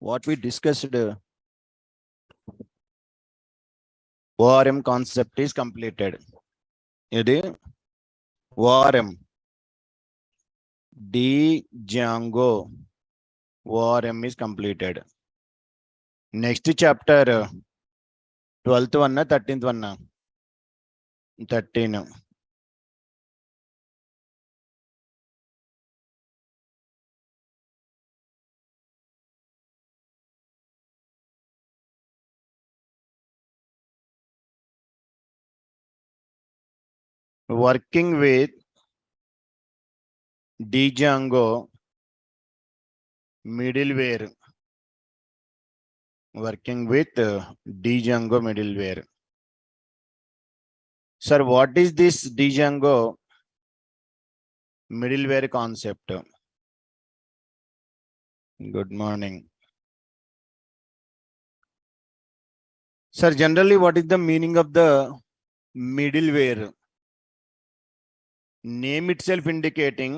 what we discussed, ORM concept is completed. Idi ORM, Django, ORM is completed. Next chapter, 12th one, 13th one, 13. Working with Django middleware. Working with Django middleware. Sir, what is this Django middleware concept? Good morning. Sir, generally, what is the meaning of the middleware? Name itself indicating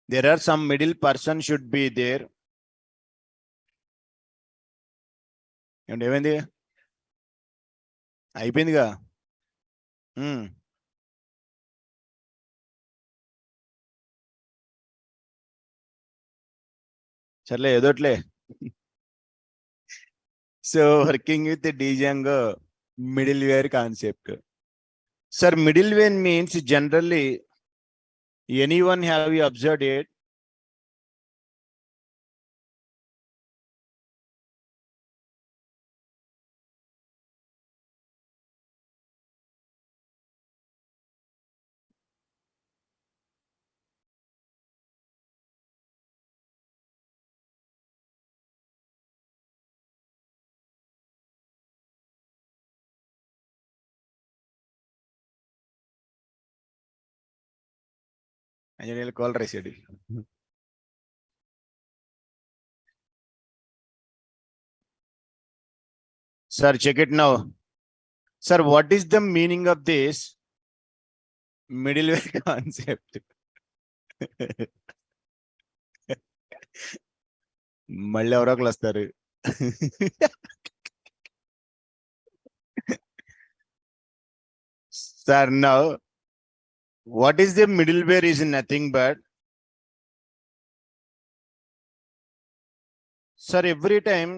there are some middle person should be there. And ఏమైంది అయిపోయిందిగా సర్లే ఏదోట్లే. So working with the Django middleware concept. Sir, middleware means generally anyone have you observed it? Anjaneyal call ready. Sir, check it now. Sir, what is the meaning of this middleware concept? మళ్ళీ ఎవరో ఒకరు వస్తారు. Sir, now what is the middleware is nothing but, sir, every time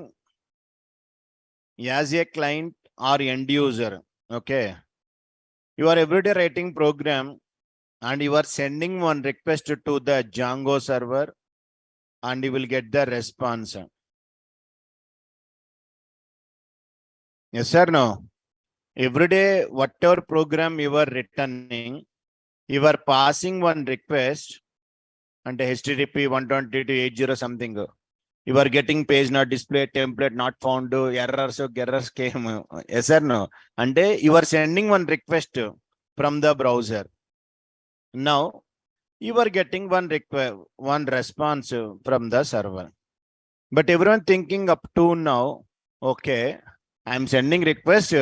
as a client or end user, okay, you are everyday writing program and you are sending one request to the Django server and you will get the response. Yes or no? Every day, whatever program you are returning, you are passing one request and HTTP 122.80 something. You are getting page not displayed, template not found, errors came. Yes or no? And you are sending one request from the browser. Now you are getting one response from the server. But everyone thinking up to now, okay, I am sending request,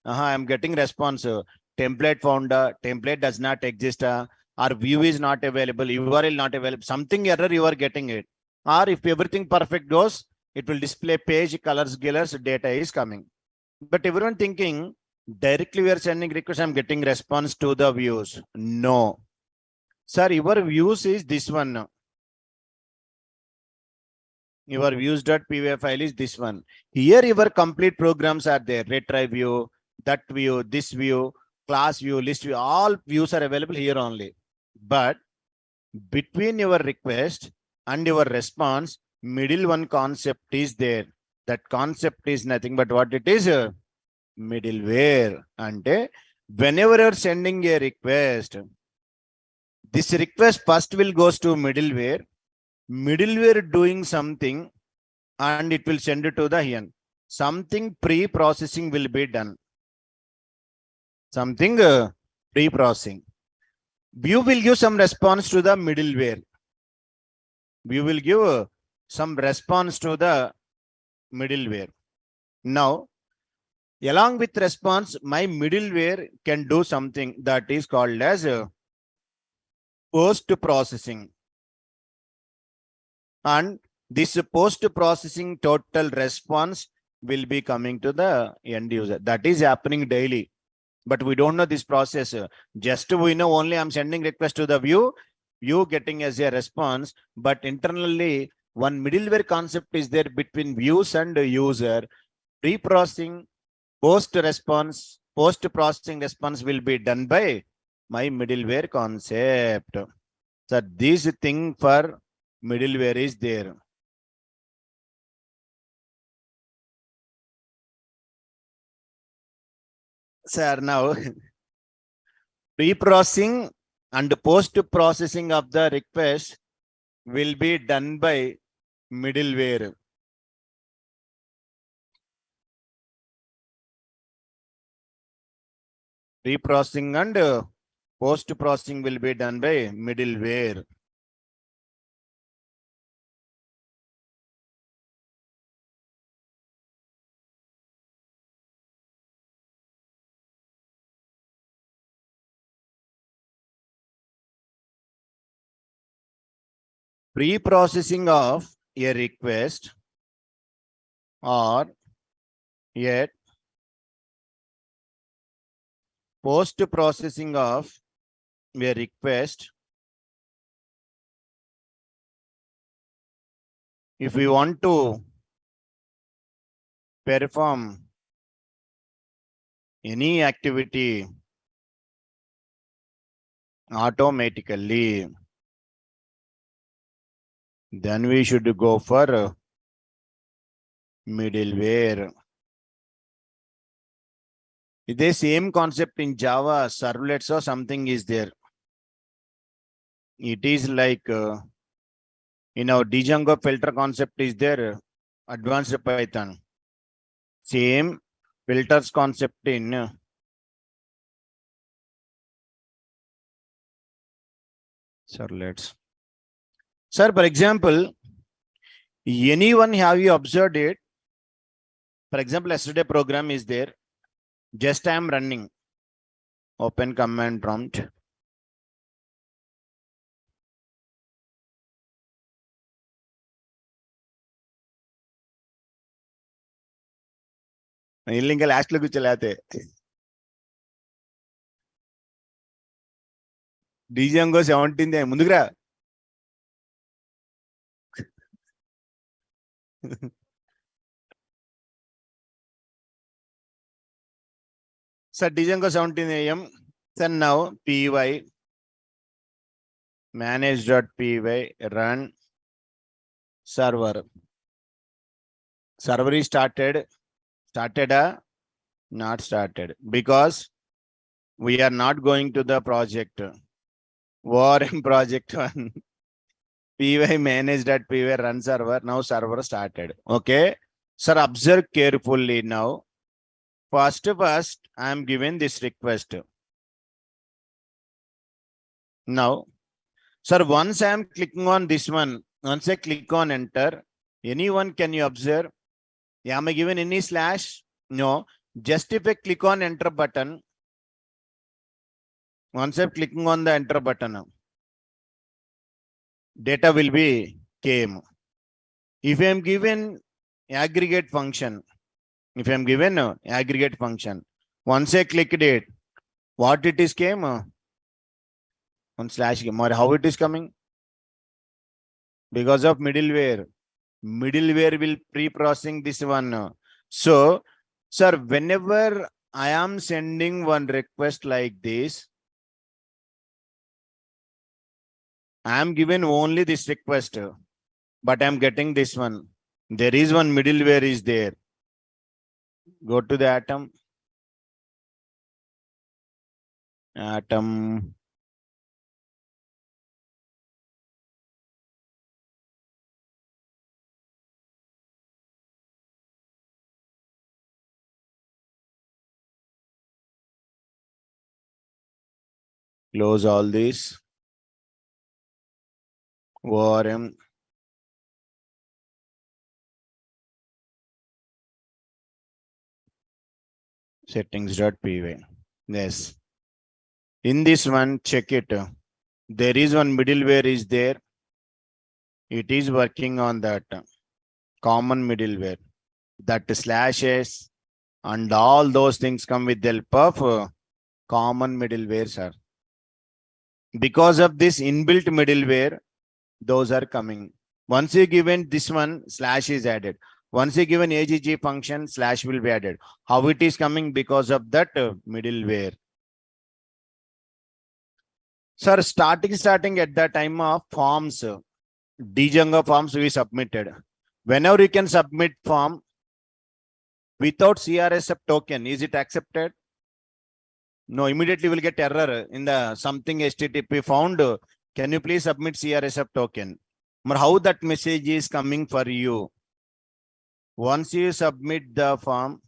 I am getting response. Template found, template does not exist, or view is not available, URL not available, something error you are getting it. Or if everything perfect goes, it will display page, colors, data is coming. But everyone thinking directly we are sending request, I'm getting response to the views. No. Sir, your views is this one. Your views.py file is this one. Here your complete programs are there. Retry view, that view, this view, class view, list view, all views are available here only. But between your request and your response, middle one concept is there. That concept is nothing but what it is? Middleware. And whenever you're sending a request, this request first will goes to middleware. Middleware doing something and it will send it to the hen. Something pre-processing will be done. Something pre-processing. View will give some response to the middleware. View will give some response to the middleware. Now, along with response, my middleware can do something that is called as post-processing. And this post-processing total response will be coming to the end user. That is happening daily. But we don't know this process. Just we know only I'm sending request to the view getting as a response. But internally, one middleware concept is there between views and user. Pre-processing, post-processing response will be done by my middleware concept. So this thing for middleware is there. Sir, now pre-processing and post-processing of the request will be done by middleware. Pre-processing and post-processing will be done by middleware. Pre-processing of a request or yet post-processing of a request. If we want to perform any activity automatically, then we should go for middleware. The same concept in Java, servlets or something is there. It is like in our Django filter concept is there, advanced Python. Same filters concept in servlets. Sir, for example, anyone have you observed it? For example, yesterday program is there. Just I am running. Open command prompt. ఇంకా last లో కూర్చోలేతే డీజంగో 17 ముందుకురా. Sir, Django 17 AM. So now py manage.py run server. Server is started. Not started because we are not going to the project. ORM project one. Py manage.py run server. Now server started. Okay. Sir, observe carefully now. First, I am given this request. Now, sir, once I am clicking on this one, once I click on enter, anyone can you observe? Am I given any slash? No. Just if I click on enter button, once I'm clicking on the enter button, data will be came. If I am given aggregate function, once I clicked it, what it is came? On slash game, or how it is coming? Because of middleware. Middleware will pre-processing this one. So, sir, whenever I am sending one request like this, I am given only this request, but I am getting this one. There is one middleware is there. Go to the atom. Close all this. ORM. Settings.py. Yes. In this one, check it. There is one middleware is there. it is working on that common middleware. That slashes and all those things come with the help of common middleware, sir. Because of this inbuilt middleware, those are coming. Once you given this one, slash is added. Once you given AGG function, slash will be added. How it is coming? Because of that middleware. Sir, starting at the time of forms, Django forms we submitted. Whenever you can submit form without CRSF token, is it accepted? No, immediately will get error in the something HTTP found. Can you please submit CRSF token? But how that message is coming for you? Once you submit the form,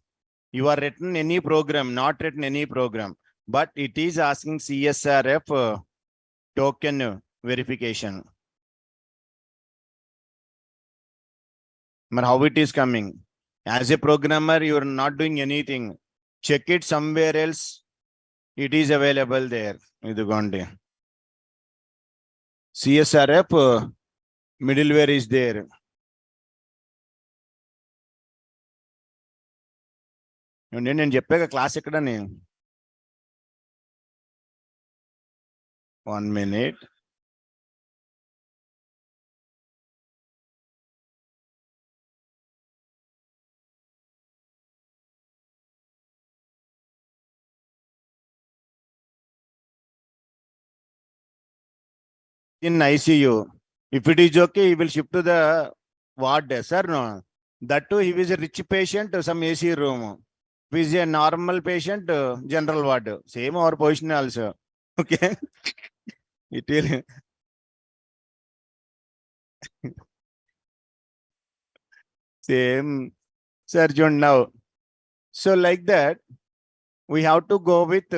you are written any program, not written any program, but it is asking CSRF token verification. But how it is coming? As a programmer, you are not doing anything. Check it somewhere else. It is available there. CSRF middleware is there. నేను చెప్పాక class ఎక్కడని 1 minute. In ICU, if it is okay, he will shift to the ward, sir. No, that too, he is a rich patient, some AC room. If he is a normal patient, general ward, same our position also. Okay. It will same, sir. Now, so like that, we have to go with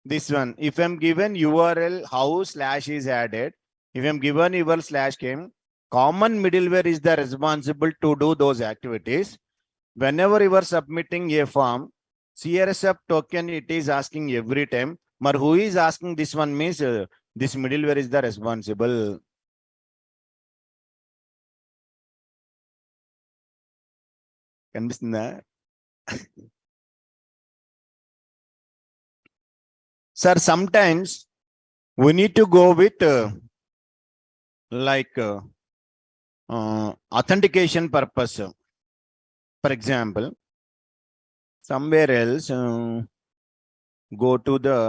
this one. If I'm given URL, how slash is added. If I'm given URL slash came, common middleware is the responsible to do those activities. Whenever you are submitting a form, CRSF token, it is asking every time. But who is asking this one means this middleware is the responsible. కనిపిస్తుందా? Sir, sometimes we need to go with authentication purpose. For example, somewhere else, go to the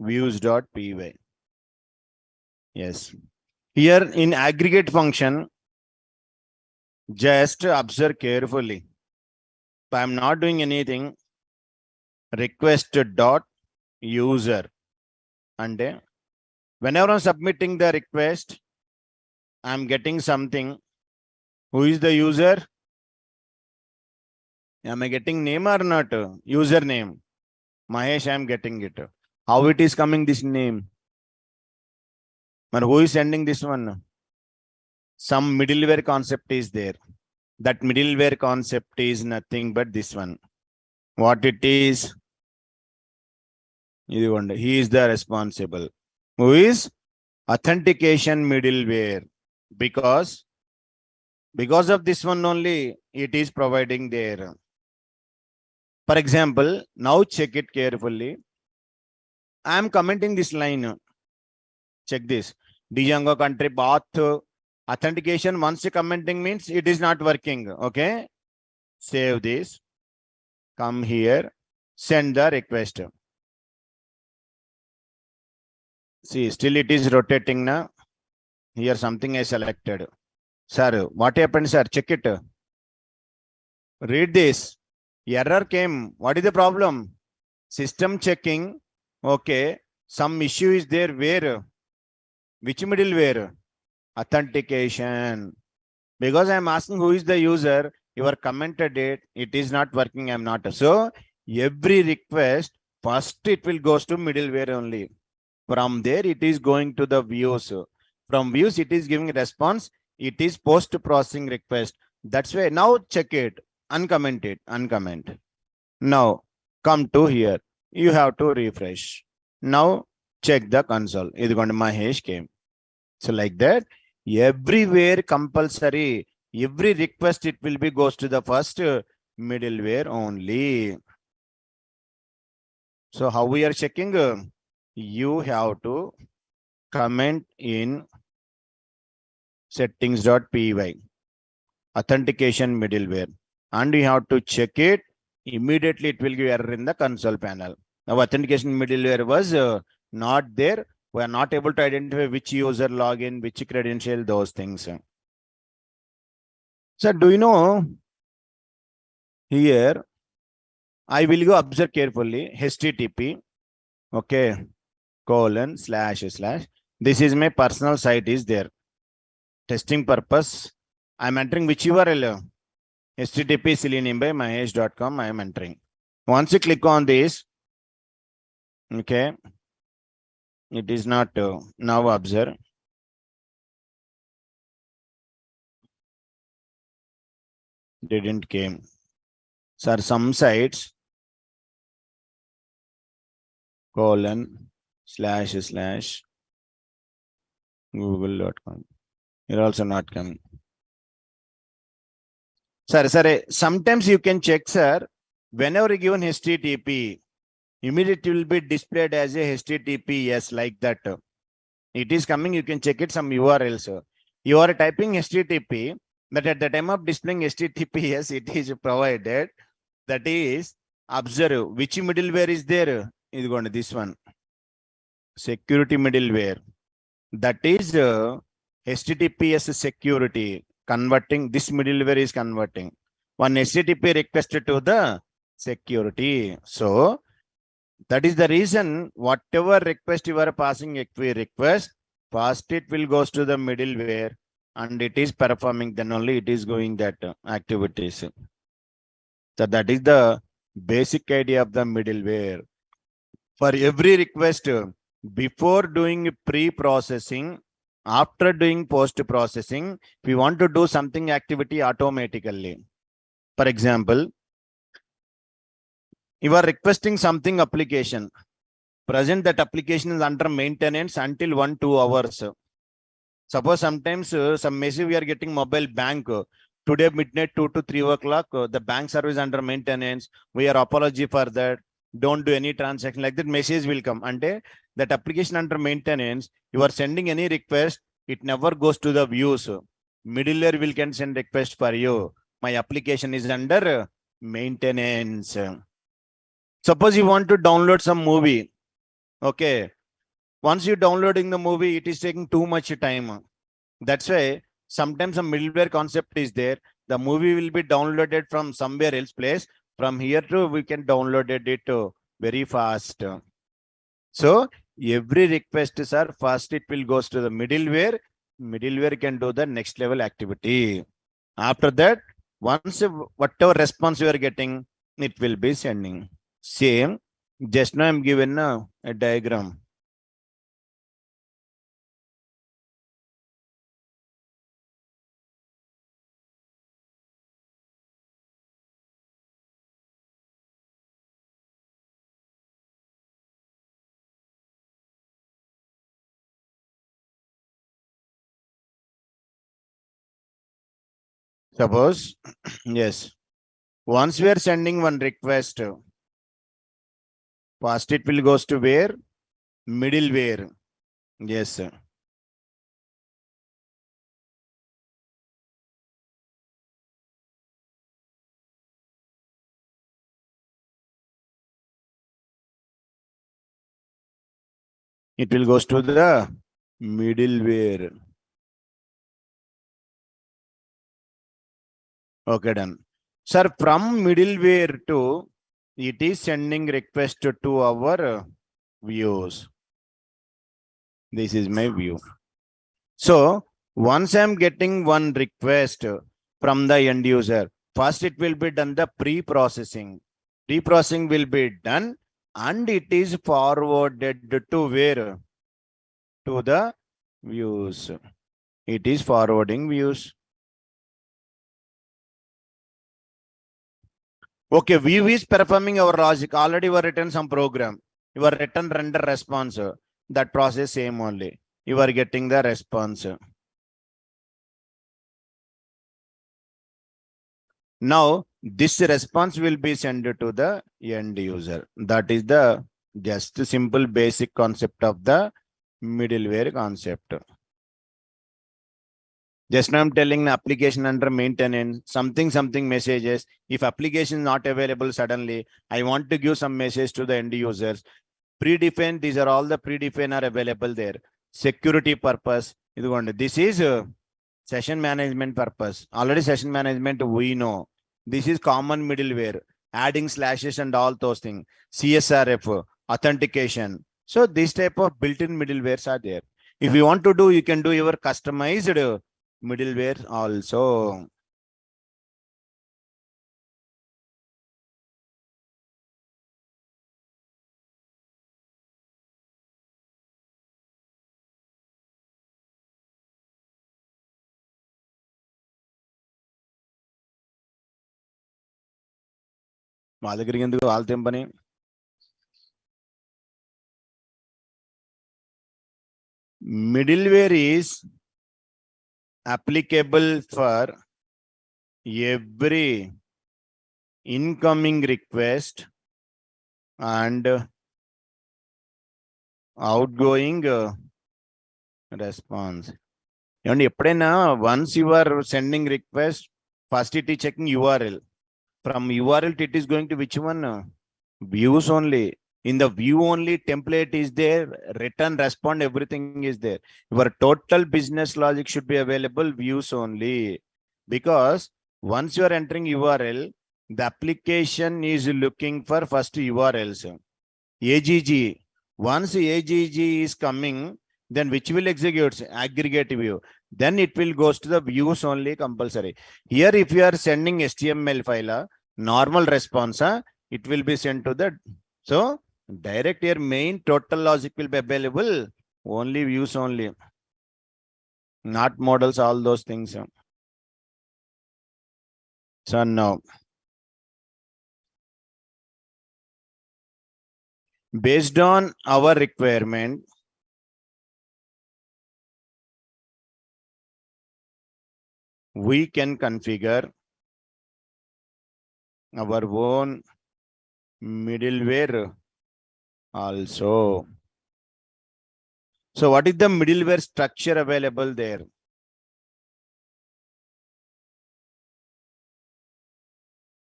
views.py. Yes. Here in aggregate function, just observe carefully. If I am not doing anything, request dot user. And whenever I'm submitting the request, I'm getting something. Who is the user? Am I getting name or not? Username. Mahesh, I am getting it. How it is coming this name? But who is sending this one? Some middleware concept is there. That middleware concept is nothing but this one. What it is? He is the responsible. Who is? Authentication middleware. Because of this one only, it is providing there. For example, now check it carefully. I am commenting this line. Check this. Django country path authentication. Once commenting means it is not working. Okay. Save this. Come here. Send the request. See, still it is rotating now. Here something I selected. Sir, what happened, sir? Check it. Read this. Error came. What is the problem? System checking. Okay. Some issue is there where? Which middleware? Authentication. Because I am asking who is the user, you are commented it. It is not working. I am not. So every request, first it will goes to middleware only. From there, it is going to the views. From views, it is giving response. It is post-processing request. That's why now check it. Uncomment it. Uncomment. Now come to here. You have to refresh. Now check the console. Idigondi Mahesh came. So like that, everywhere compulsory, every request it will be goes to the first middleware only. So how we are checking? You have to comment in settings.py authentication middleware, and you have to check it. Immediately it will give error in the console panel. Now authentication middleware was not there. We are not able to identify which user login, which credential, those things. So do you know here? I will go observe carefully. HTTP, okay, ://. This is my personal site is there. Testing purpose. I'm entering which URL? HTTP selenium by mahesh.com. I am entering. Once you click on this, okay, it is not now observe. Didn't came. Sir, some sites :// google.com. You're also not coming. Sir, sometimes you can check, sir, whenever you given HTTP, immediately will be displayed as a HTTPS like that. It is coming, you can check it some URLs. You are typing HTTP, but at the time of displaying HTTPS, it is provided. That is, observe which middleware is there. Is going to this one. Security middleware. That is HTTPS security. Converting, this middleware is converting one HTTP request to the security. So that is the reason whatever request you are passing a query request, first it will goes to the middleware and it is performing, then only it is going that activities. So that is the basic idea of the middleware. For every request, before doing pre-processing, after doing post-processing, we want to do something activity automatically. For example, you are requesting something application. Present that application is under maintenance until 1-2 hours. Suppose sometimes some message we are getting mobile bank. Today midnight 2 to 3 o'clock, the bank service under maintenance. We are apology for that. Don't do any transaction like that. Message will come. And that application under maintenance, you are sending any request, it never goes to the views. Middleware will can send request for you. My application is under maintenance. Suppose you want to download some movie. Okay. Once you downloading the movie, it is taking too much time. That's why sometimes a middleware concept is there. The movie will be downloaded from somewhere else place. From here to we can download it very fast. So every request, sir, first it will goes to the middleware. Middleware can do the next level activity. After that, once whatever response you are getting, it will be sending. Same. Just now I'm given a diagram. Suppose, yes, once we are sending one request, first it will goes to where? Middleware. Yes, sir. It will goes to the middleware. Okay, done. Sir, from middleware to it is sending request to our views. This is my view. So once I'm getting one request from the end user, first it will be done the pre-processing. Pre-processing will be done and it is forwarded to where? To the views. It is forwarding views. Okay, view is performing our logic. Already we written some program. You are written render response. That process same only. you are getting the response. Now, this response will be sent to the end user. That is the just simple basic concept of the middleware concept. Just now I'm telling the application under maintenance, something messages. If application is not available suddenly, I want to give some message to the end users. Predefined, these are all the predefined are available there. Security purpose. This is session management purpose. Already session management we know. This is common middleware, adding slashes and all those things. CSRF, authentication. So this type of built-in middlewares are there. If you want to do, you can do your customized middleware also. మా దగ్గరికి ఎందుకు వాళ్ళతో ఏం పని? Middleware is applicable for every incoming request and outgoing response. And ఎప్పుడైనా once you are sending request, first it is checking URL. From URL it is going to which one? Views only. In the view only template is there, return, respond, everything is there. Your total business logic should be available views only. Because once you are entering URL, the application is looking for first URLs. AGG. Once AGG is coming, then which will execute? Aggregate view. Then it will goes to the views only compulsory. Here, if you are sending HTML file, normal response, it will be sent to the. So direct your main total logic will be available only views only, not models, all those things. So now, based on our requirement, we can configure our own middleware also. So what is the middleware structure available there?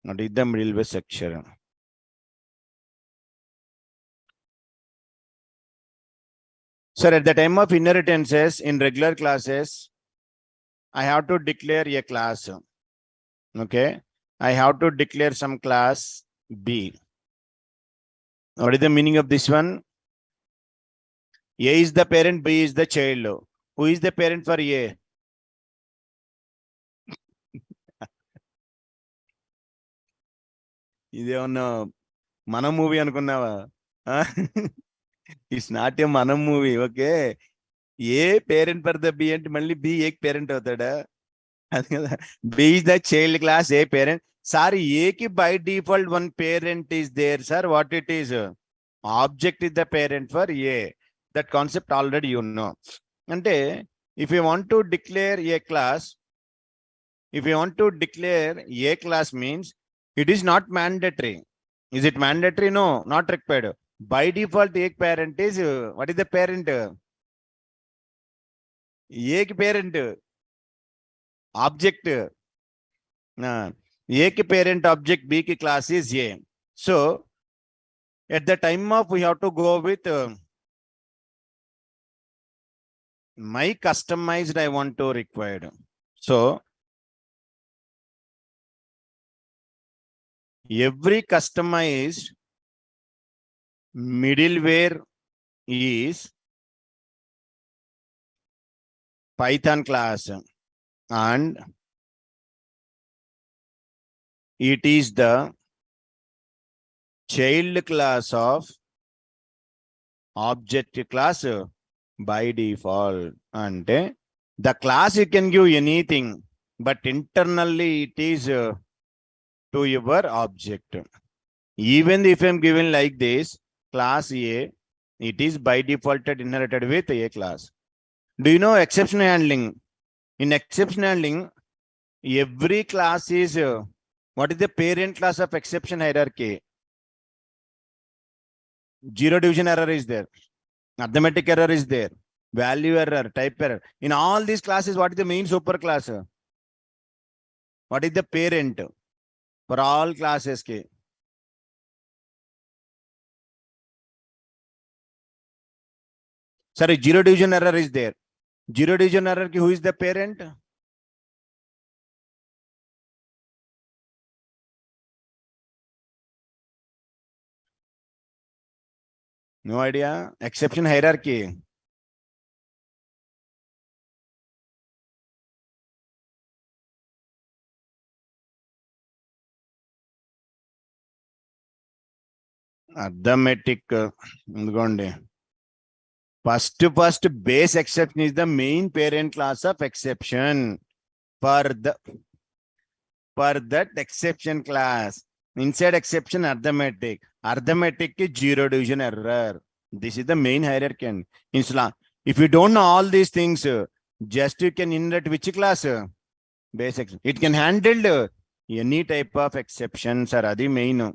What is the middleware structure? Sir, at the time of inheritances in regular classes, I have to declare a class. Okay. I have to declare some class B. What is the meaning of this one? A is the parent, B is the child. Who is the parent for A? ఇదేమన్నా మన movie అనుకున్నావా? It's not a మనం movie. Okay, A parent for the B అంటే మళ్ళీ B A parent అవుతాడా? అది కదా, B is the child class, A parent. Sir ఏకి by default one parent is there sir. What it is? Object is the parent for A. That concept already you know. అంటే if you want to declare a class, if you want to declare a class means it is not mandatory. Is it mandatory? No, not required. By default, a parent is, what is the parent? A parent object. A parent object, B class is A. So at the time of, we have to go with my customized I want to required. So every customized middleware is Python class, and it is the child class of object class by default. And the class you can give anything, but internally it is to your object. Even if I'm given like this, class A, it is by default inherited with A class. Do you know exception handling? In exception handling, every class is what is the parent class of exception hierarchy? Zero division error is there. Arithmetic error is there. Value error, type error. In all these classes, what is the main super class? What is the parent for all classes? Sorry, zero division error is there. Zero division error, who is the parent? No idea. Exception hierarchy. Arithmetic. First base exception is the main parent class of exception for that exception class. Inside exception arithmetic. Arithmetic is zero division error. This is the main hierarchy. In Islam, if you don't know all these things, just you can inherit which class? Base exception. It can handle any type of exceptions or the main.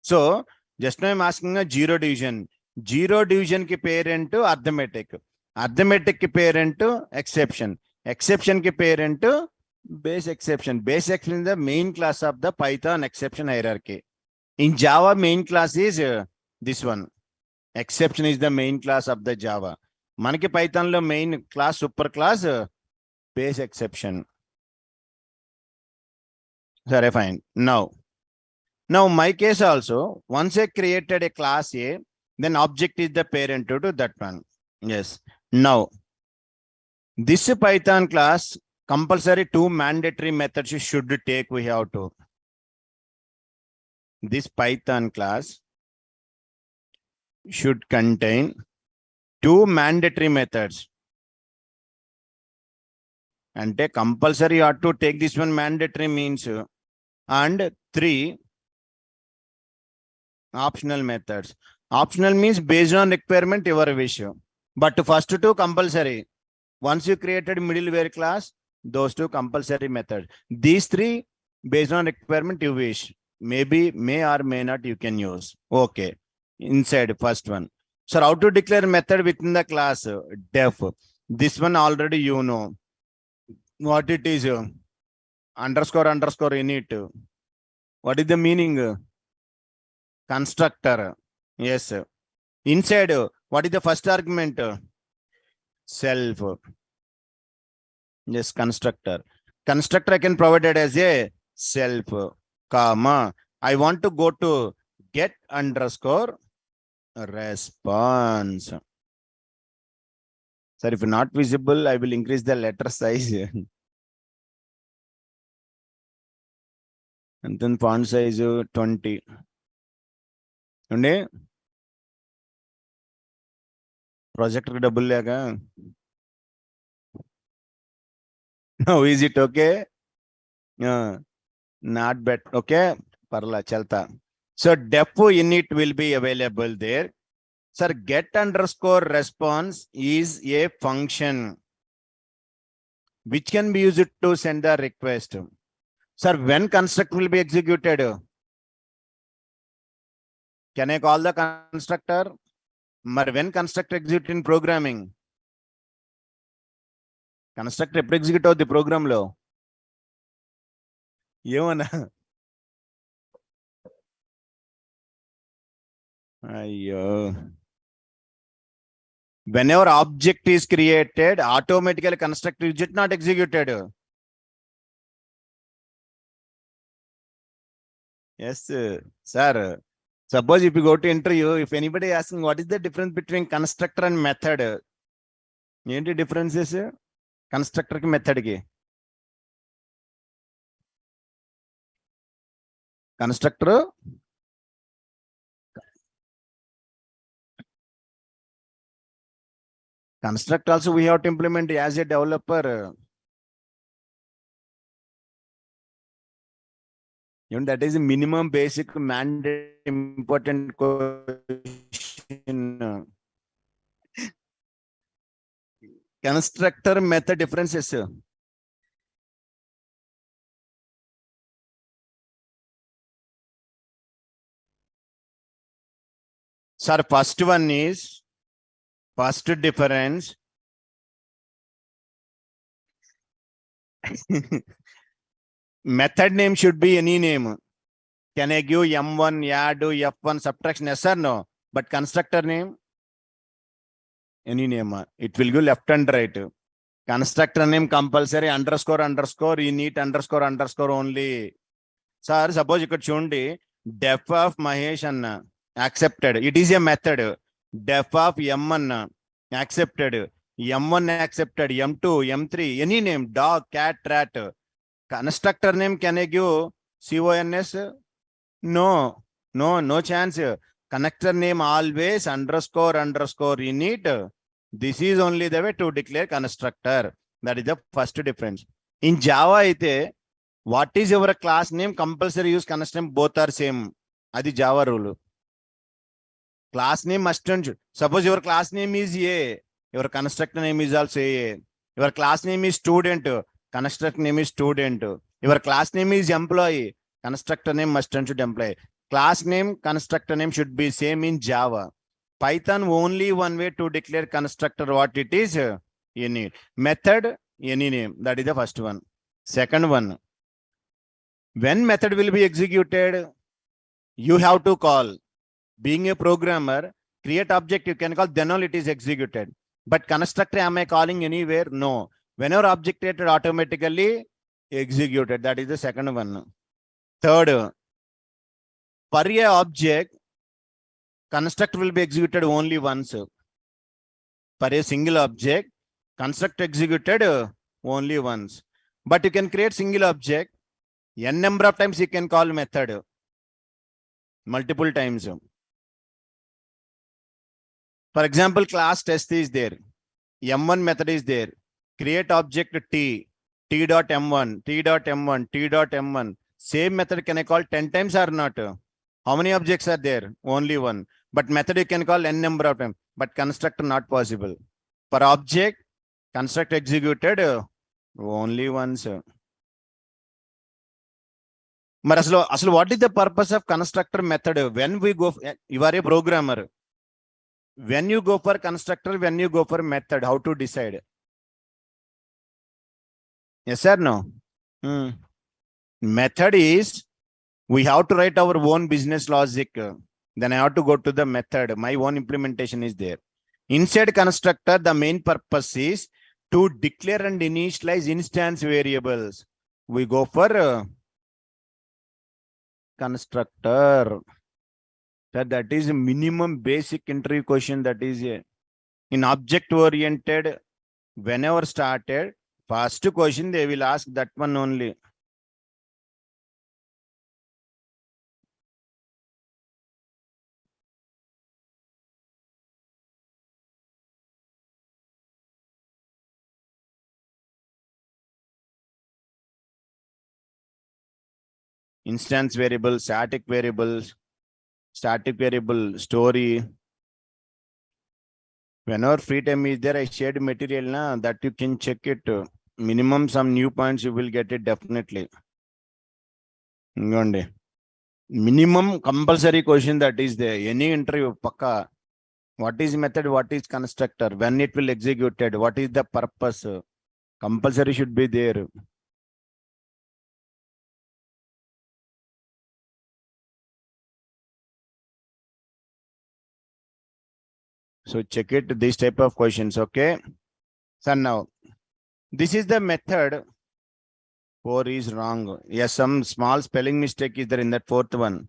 So just now I'm asking a zero division. Zero division ki parent arithmetic. Arithmetic ki parent exception. Exception ki parent base exception. Base exception is the main class of the Python exception hierarchy. In Java, main class is this one. Exception is the main class of the Java. Manaki Python lo main class, super class, base exception. Sorry, fine. Now my case also, once I created a class A, then object is the parent to that one. Yes. Now, this Python class, compulsory 2 mandatory methods you should take, we have to. This Python class should contain 2 mandatory methods. And compulsory you have to take this one mandatory means, and 3 optional methods. Optional means based on requirement, your wish. But first 2 compulsory. Once you created middleware class, those 2 compulsory methods. These 3 based on requirement you wish. Maybe, may or may not you can use. Okay. Inside first one. So how to declare method within the class? Def. This one already you know. What it is? Underscore init. What is the meaning? Constructor. Yes. Inside, what is the first argument? Self. Yes, constructor. Constructor I can provide it as a self, comma. I want to go to get underscore response. Sir, if not visible, I will increase the letter size. And then font size 20. Projector double lega. Now is it okay? Not bad. Okay. Parla chalta. So def init will be available there. Sir, get underscore response is a function which can be used to send the request. Sir, when construct will be executed? Can I call the constructor? But when construct execute in programming? Construct execute of the program lo. Yevana. Whenever object is created, automatically construct is not executed. Yes, sir. Suppose if you go to interview, if anybody asking what is the difference between constructor and method, any differences? Constructor ki method ki. Constructor. Construct also we have to implement as a developer. Even that is a minimum basic mandate important question. Constructor method differences. Sir, first one is first difference. Method name should be any name. Can I give M1, add, F1, subtraction? Yes or no? But constructor name, any name. It will give left and right. Constructor name compulsory underscore underscore. You need underscore underscore only. Sir, suppose you could chundi def of Mahesh Anna accepted. It is a method. Def of M1 accepted. M1 accepted. M2, M3, any name, dog, cat, rat. Constructor name can I give CONS? No, no chance. Connector name always underscore underscore in it. This is only the way to declare constructor. That is the first difference. In Java, what is your class name? Compulsory use constructor name, both are same. Adi Java rule. Class name must change. Suppose your class name is A, your constructor name is also A. Your class name is student, constructor name is student. Your class name is employee, constructor name must change to employee. Class name, constructor name should be same in Java. Python only one way to declare constructor what it is. You need method, any name. That is the first one. Second one, when method will be executed, you have to call. Being a programmer, create object you can call, then all it is executed. But constructor, am I calling anywhere? No. Whenever object created, automatically executed. That is the second one. Third, per a object, constructor will be executed only once. Per a single object, construct executed only once. But you can create single object. N number of times you can call method. Multiple times. For example, class test is there. M1 method is there. Create object T. T dot M1, T dot M1, T dot M1. Same method can I call 10 times or not? How many objects are there? Only one. But method you can call n number of times. But constructor not possible. Per object, construct executed only once. But aslo, what is the purpose of constructor method? When we go, you are a programmer. When you go for constructor, when you go for method, how to decide? Yes or no? Method is, we have to write our own business logic. Then I have to go to the method. My own implementation is there. Inside constructor, the main purpose is to declare and initialize instance variables. We go for constructor. That is a minimum basic interview question. That is in object oriented. Whenever started, first question they will ask that one only. Instance variables, static variables, static variable, story. Whenever free time is there, I shared material that you can check it. Minimum some new points you will get it definitely. Minimum compulsory question that is there. Any interview, pakka. What is method? What is constructor? When it will executed? What is the purpose? Compulsory should be there. So check it, this type of questions, okay? So now, this is the method. 4 is wrong. Yes, some small spelling mistake is there in that fourth one.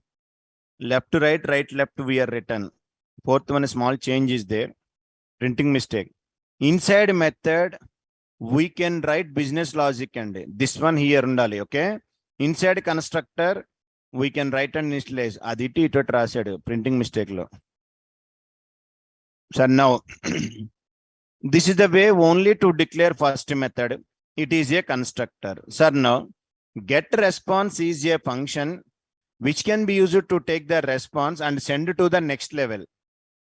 Left to right, right, left we are written. Fourth one, a small change is there. Printing mistake. Inside method, we can write business logic and this one here undali, okay? Inside constructor, we can write and initialize. Aditi ito traced, printing mistake lo. So now, this is the way only to declare first method. It is a constructor. Sir, now, get response is a function which can be used to take the response and send to the next level.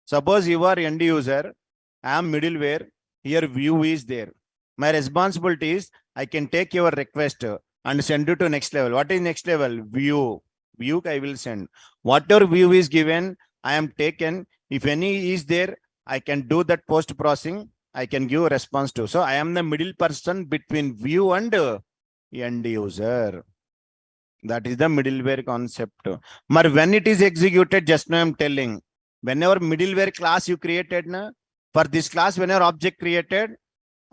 Suppose you are end user, I am middleware, Here view is there. My responsibility is I can take your request and send it to next level. What is next level? View. View I will send. Whatever view is given, I am taken. If any is there, I can do that post processing. I can give a response to. So I am the middle person between view and end user. That is the middleware concept. But when it is executed, just now I am telling, whenever middleware class you created, na, for this class, whenever object created,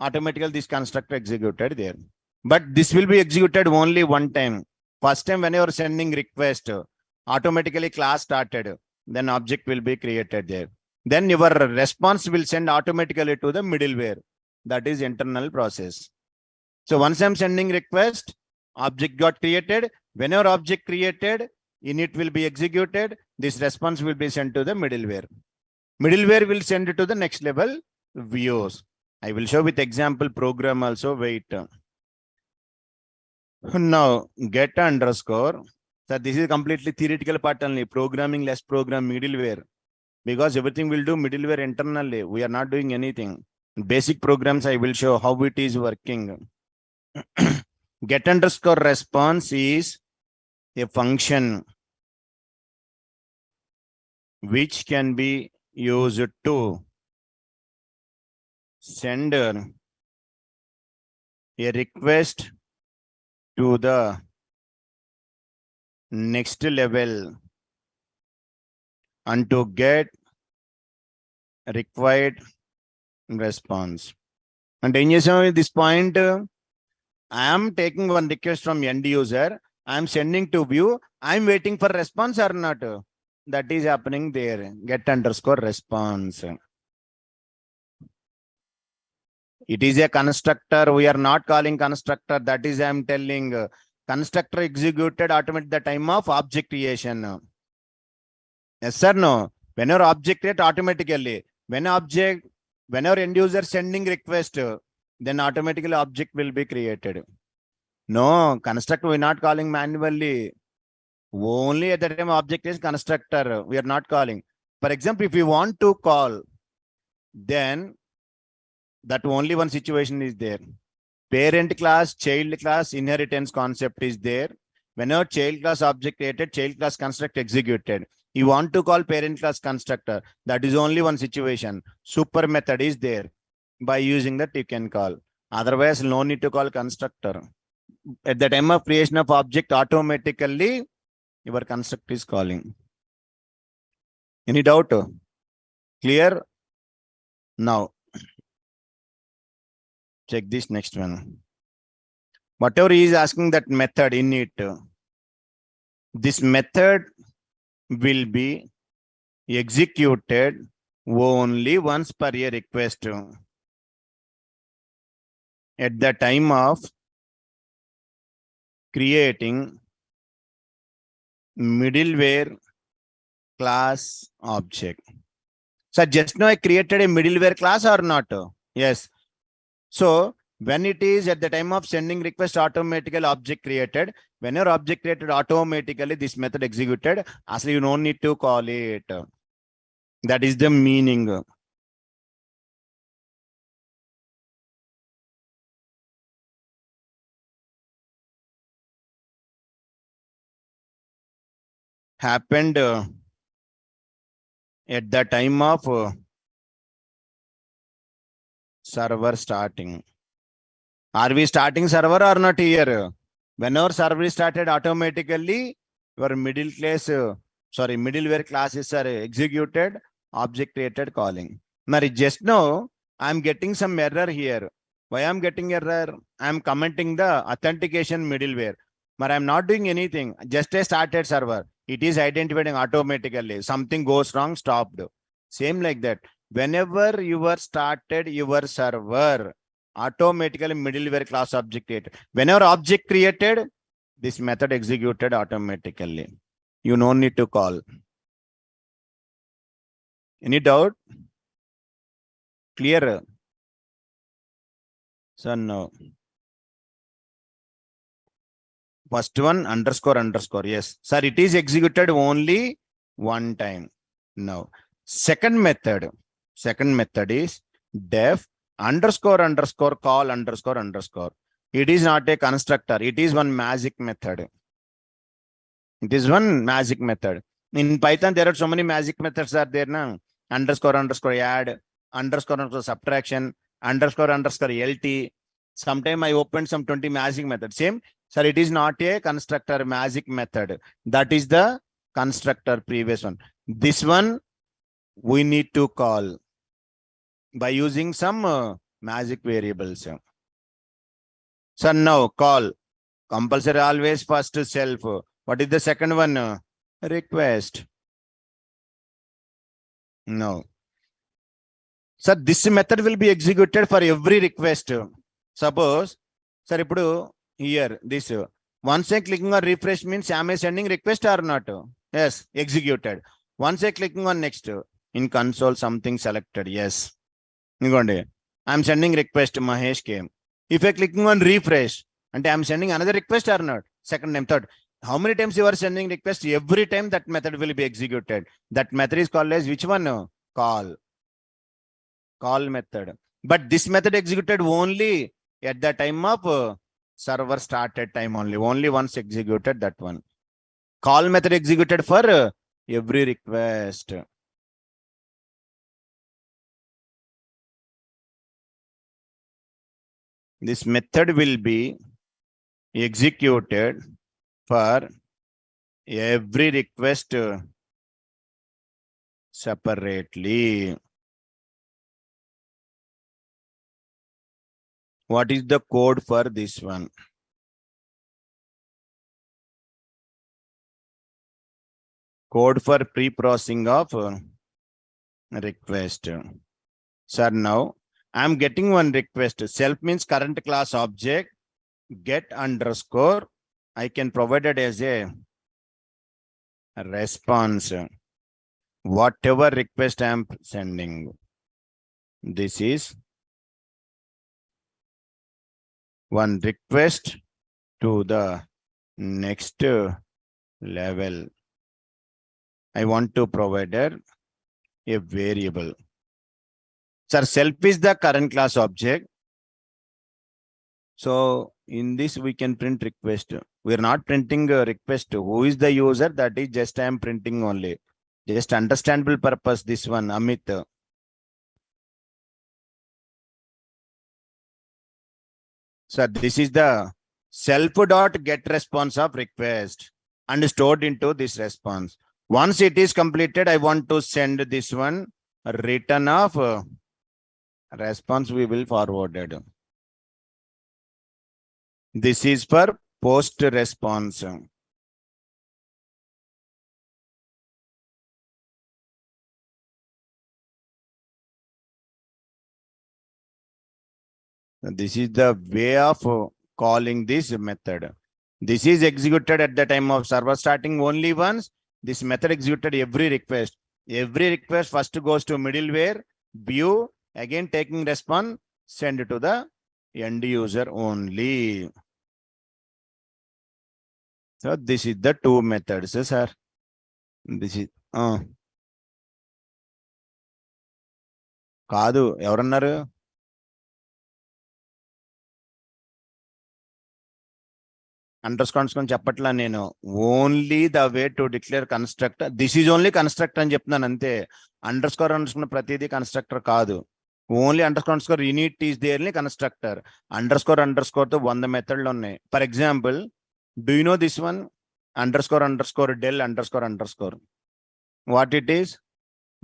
automatically this constructor executed there. But this will be executed only one time. First time when you are sending request, automatically class started, then object will be created there. Then your response will send automatically to the middleware. That is internal process. So once I'm sending request, object got created. Whenever object created, init will be executed. This response will be sent to the middleware. Middleware will send it to the next level views. I will show with example program also. Wait. Now get underscore. So this is completely theoretical part only. Programming less program middleware. Because everything will do middleware internally. We are not doing anything. Basic programs I will show how it is working. Get underscore response is a function which can be used to send a request to the next level and to get required response. And in this point, I am taking one request from end user. I am sending to view. I am waiting for response or not. That is happening there. Get underscore response. It is a constructor. We are not calling constructor. That is I am telling. Constructor executed automatically the time of object creation. Yes or no? Whenever object create automatically. Whenever end user sending request, then automatically object will be created. No, constructor we are not calling manually. Only at the time object is constructor. We are not calling. For example, if you want to call, then that only one situation is there. Parent class, child class, inheritance concept is there. Whenever child class object created, child class construct executed. You want to call parent class constructor. That is only one situation. Super method is there. By using that you can call. Otherwise, no need to call constructor. At the time of creation of object, automatically your construct is calling. Any doubt? Clear? Now, check this next one. Whatever he is asking that method in it, this method will be executed only once per a request. At the time of creating middleware class object. So just now I created a middleware class or not? Yes. So when it is at the time of sending request automatically object created, whenever object created automatically this method executed, actually you don't need to call it. That is the meaning. Happened at the time of server starting. Are we starting server or not here? Whenever server is started automatically, your middleware classes are executed, object created calling. Now just now I'm getting some error here. Why I'm getting error? I'm commenting the authentication middleware. But I'm not doing anything. Just a started server. It is identifying automatically. Something goes wrong, stopped. Same like that. Whenever you were started your server, automatically middleware class object created. Whenever object created, this method executed automatically. You no need to call. Any doubt? Clear? So no. First one underscore. Yes. Sir, it is executed only one time. Now, second method is def underscore call underscore. It is not a constructor. It is one magic method. It is one magic method. In Python, there are so many magic methods are there now. Underscore add, underscore subtraction, underscore LT. Sometime I opened some 20 magic methods. Same, sir, it is not a constructor magic method. That is the constructor previous one. This one we need to call by using some magic variables. So now call compulsory always first self. What is the second one? Request. No. Sir, this method will be executed for every request. Suppose, sir, here, this. Once I clicking on refresh means am I sending request or not? Yes, executed. Once I clicking on next, in console something selected. Yes. I'm sending request Mahesh came. If I clicking on refresh, and I'm sending another request or not? Second time, third. How many times you are sending request? Every time that method will be executed. That method is called as which one? Call method. But this method executed only at the time of server started time only. Only once executed that one. Call method executed for every request. This method will be executed for every request separately. What is the code for this one? Code for pre-processing of request. Sir, now I'm getting one request. Self means current class object. Get underscore. I can provide it as a response. Whatever request I'm sending. This is one request to the next level. I want to provide a variable. Sir, self is the current class object. So in this we can print request. We are not printing a request. Who is the user? That is just I am printing only. Just understandable purpose. This one, Amit. So this is the self.get response of request and stored into this response. Once it is completed, I want to send this one return of response we will forward it. This is for post response. This is the way of calling this method. This is executed at the time of server starting only once. This method executed every request. Every request first goes to middleware, view, again taking response, send to the end user only. So this is the two methods, sir. This is కాదు ఎవరన్నారు underscores చెప్పట్లా నేను only the way to declare constructor this is only constructor అని చెప్తున్నాను అంతే underscore ప్రతిదీ constructor కాదు only underscore init is the only constructor underscore తో 100 మెథడ్లు ఉన్నాయి for example do you know this one underscore del underscore what it is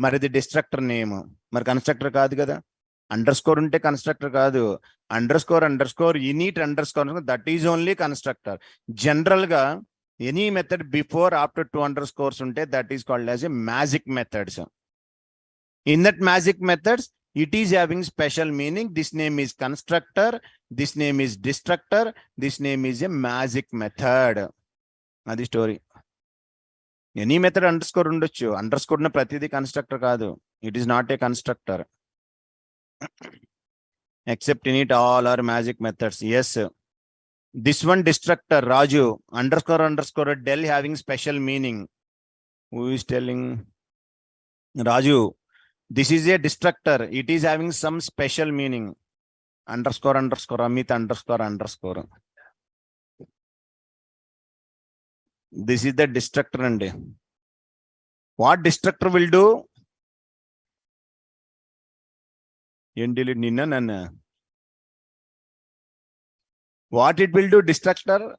మరి ఇది డిస్ట్రక్టర్ నేమ్ మరి కన్స్ట్రక్టర్ కాదు కదా అండర్స్కోర్ ఉంటే కన్స్ట్రక్టర్ కాదు underscore unit underscore that is only constructor general గా ఎనీ మెథడ్ బిఫోర్ ఆఫ్టర్ 2 అండర్స్కోర్స్ ఉంటే that is called as a magic methods in that magic methods it is having special meaning. This name is constructor, this name is destructor, this name is a magic method. Adi story. Any method underscore undochu, underscore na pratidi constructor kaadu. It is not a constructor. Except in it all are magic methods. Yes. This one destructor, Raju, underscore del having special meaning. Who is telling? Raju. This is a destructor. It is having some special meaning. underscore Amit underscore. This is the destructor and what destructor will do? Delete Nina. What it will do, destructor?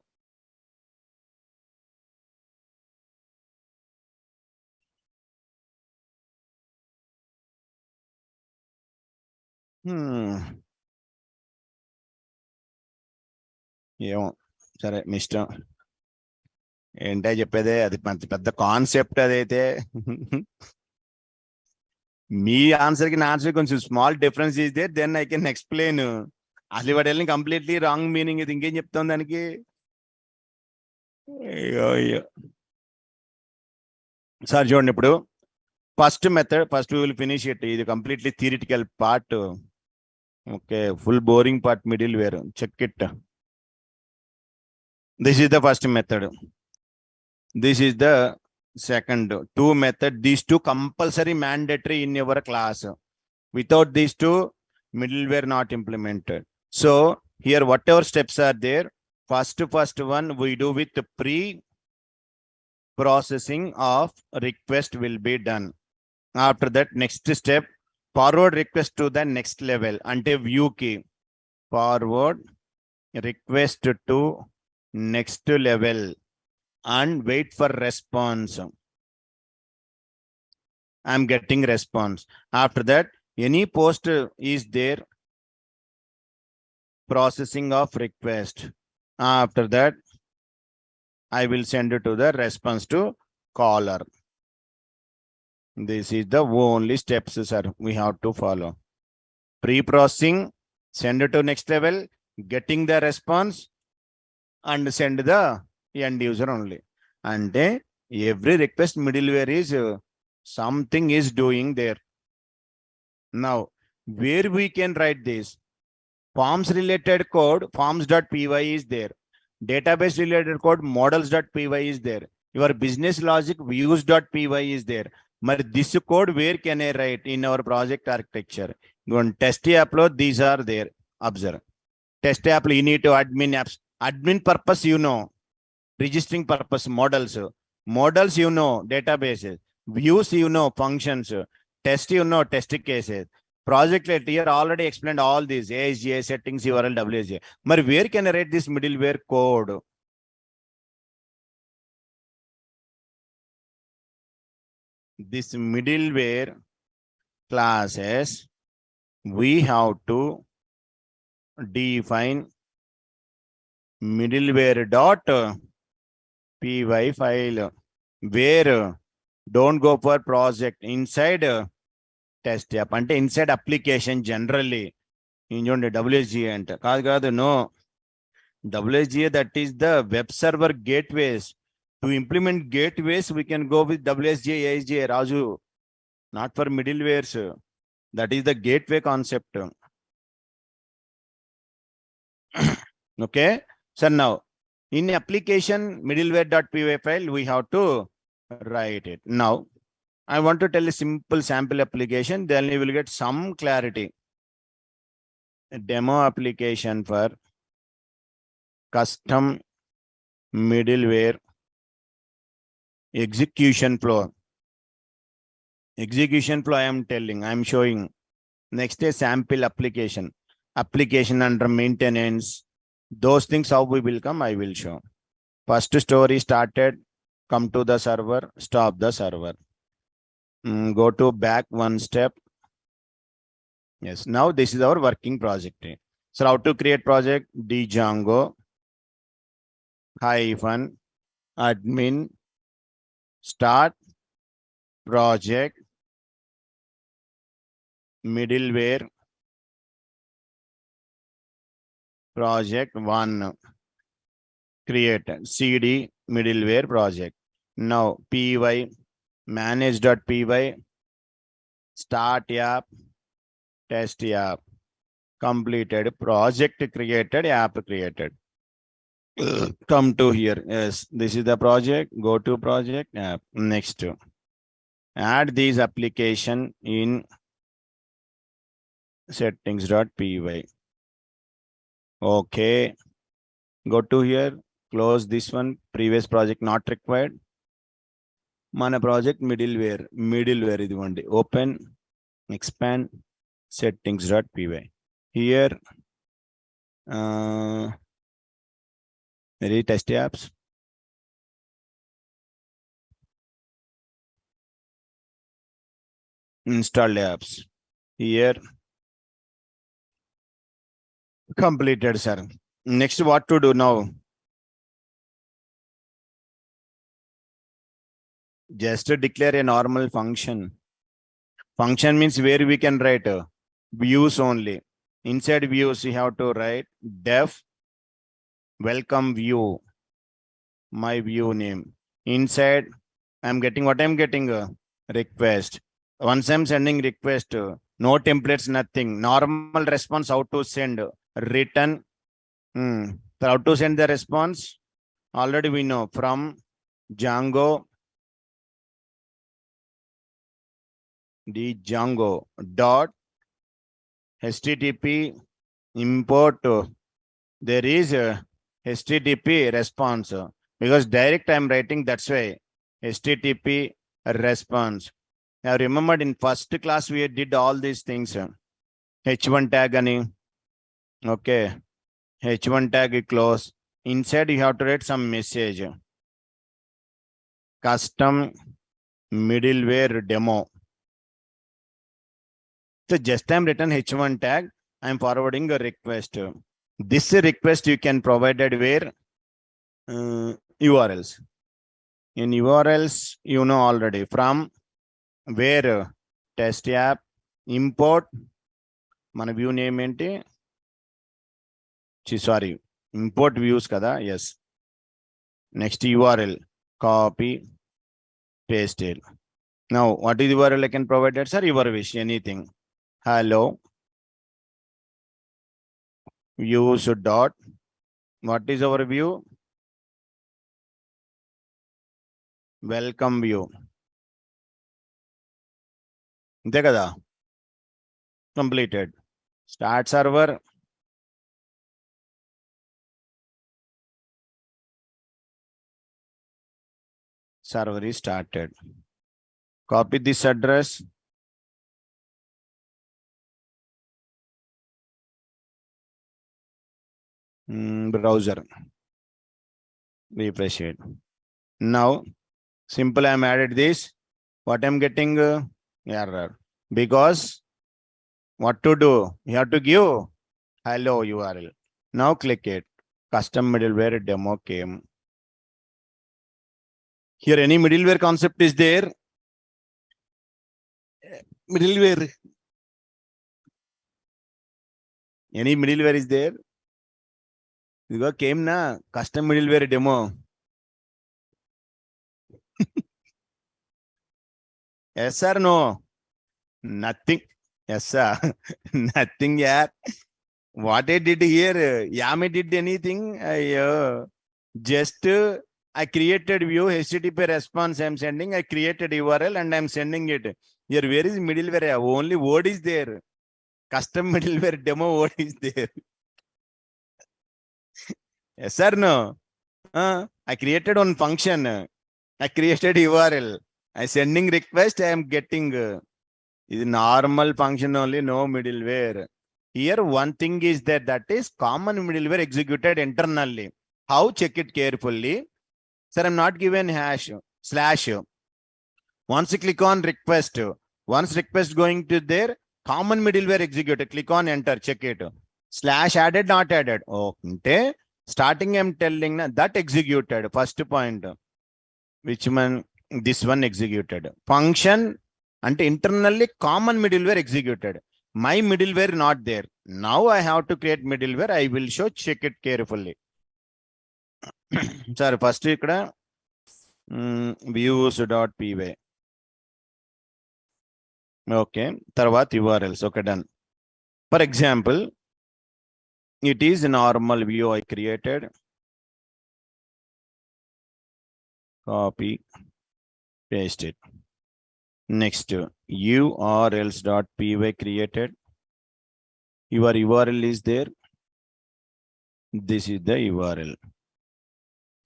ఏమో సరే మీ ఇష్టం ఏంటో చెప్పేదే అది పెద్ద concept అదైతే మీ answer కి నా ఆన్సర్ కొంచెం small difference is there then I can explain అసలు వాడు వెళ్ళి కంప్లీట్లీ రాంగ్ మీనింగ్ ఇది ఇంకేం చెప్తాం దానికి అయ్యో సార్ చూడండి ఇప్పుడు first method first will finish it ఇది completely theoretical part okay full boring part middle where check it this is the first method, this is the second. Two method, these two compulsory mandatory in your class. Without these two, middleware not implemented. So here whatever steps are there, first one we do with the pre-processing of request will be done. After that, next step, forward request to the next level ante view key forward request to next level and wait for response. I'm getting response. After that, any post is there, processing of request. After that, I will send it to the response to caller. This is the only steps, sir, we have to follow. Pre-processing, send it to next level, getting the response, and send the end user only. And every request middleware is something is doing there. Now, where we can write this? Forms related code, forms.py is there. Database related code, models.py is there. Your business logic, views.py is there. But this code, where can I write in our project architecture? Go on test app, these are there. Observe. Test app, you need to admin apps. Admin purpose, you know. Registering purpose, models. Models, you know, databases. Views, you know, functions. Test, you know, test cases. Project here already explained all these. ASGA, settings, URL, WSGA. But where can I write this middleware code? This middleware classes, we have to define middleware.py file, where don't go for project inside test app and inside application generally in WSGA and no WSGA, that is the web server gateways. To implement gateways, we can go with WSGA, ASGA, Raju, not for middlewares. That is the gateway concept. Okay, so now in application middleware.py file, we have to write it. Now I want to tell a simple sample application, then you will get some clarity. A demo application for custom middleware execution flow. Execution flow I am telling, I am showing. Next is sample application. Application under maintenance. Those things how we will come, I will show. First story started, come to the server, stop the server. Go to back one step. Yes, now this is our working project. So how to create project? Django -admin start project middleware project 1 created cd middleware project. Now py manage.py start app test app completed, project created, app created. Come to here. Yes, this is the project. Go to project app. Next, add these application in settings.py. Okay. Go to here. Close this one. Previous project not required. Mana project middleware idivandi. Open, expand, settings.py. Here, test apps. Installed apps. Here, completed, sir. Next, what to do now? Just declare a normal function. Function means where we can write views only. Inside views, you have to write def welcome view, my view name. Inside, I'm getting what I'm getting request. Once I'm sending request, no templates, nothing. Normal response, how to send return. So how to send the response? Already we know from Django, the Django dot HTTP import. There is a HTTP response because direct I'm writing, that's why HTTP response. Now remembered in first class we did all these things. H1 tag ani. Okay. H1 tag close. Inside you have to write some message. Custom middleware demo. So just time written H1 tag, I'm forwarding a request. This request you can provided where URLs. In URLs, you know already from where test app import మన view name ఏంటి sorry import views kada. Yes, next URL copy paste it. Now what is the URL I can provide that, sir? Your wish, anything. Hello views dot, what is our view? Welcome view. అంతే కదా, completed. Start server. Server is started. Copy this address. Browser. Refresh it. Now, simple, I'm added this. What I'm getting error. Because what to do? You have to give hello URL. Now click it. Custom middleware demo came. Here any middleware concept is there. Middleware. Any middleware is there. You came na custom middleware demo. Yes or no? Nothing. Yes sir. Nothing. Yeah. What I did here? Yami did anything? Just I created view HTTP response. I'm sending. I created URL and I'm sending it. Here, where is middleware? Only word is there. Custom middleware demo word is there. Yes or no? I created one function. I created URL. I sending request. I am getting. Is normal function only, no middleware. Here, one thing is that is common middleware executed internally. How? Check it carefully. Sir, I'm not given hash slash. Once you click on request, once request going to there, common middleware executed. Click on enter, check it. Slash added, not added. Okay. Starting, I'm telling that executed. First point. Which one? This one executed. Function and internally common middleware executed. My middleware not there. Now I have to create middleware. I will show, check it carefully. Sir, first ikkada views.py. Okay. Tarvat URLs. Okay, done. For example, it is a normal view I created. Copy, paste it. Next, urls.py created. Your URL is there. This is the URL.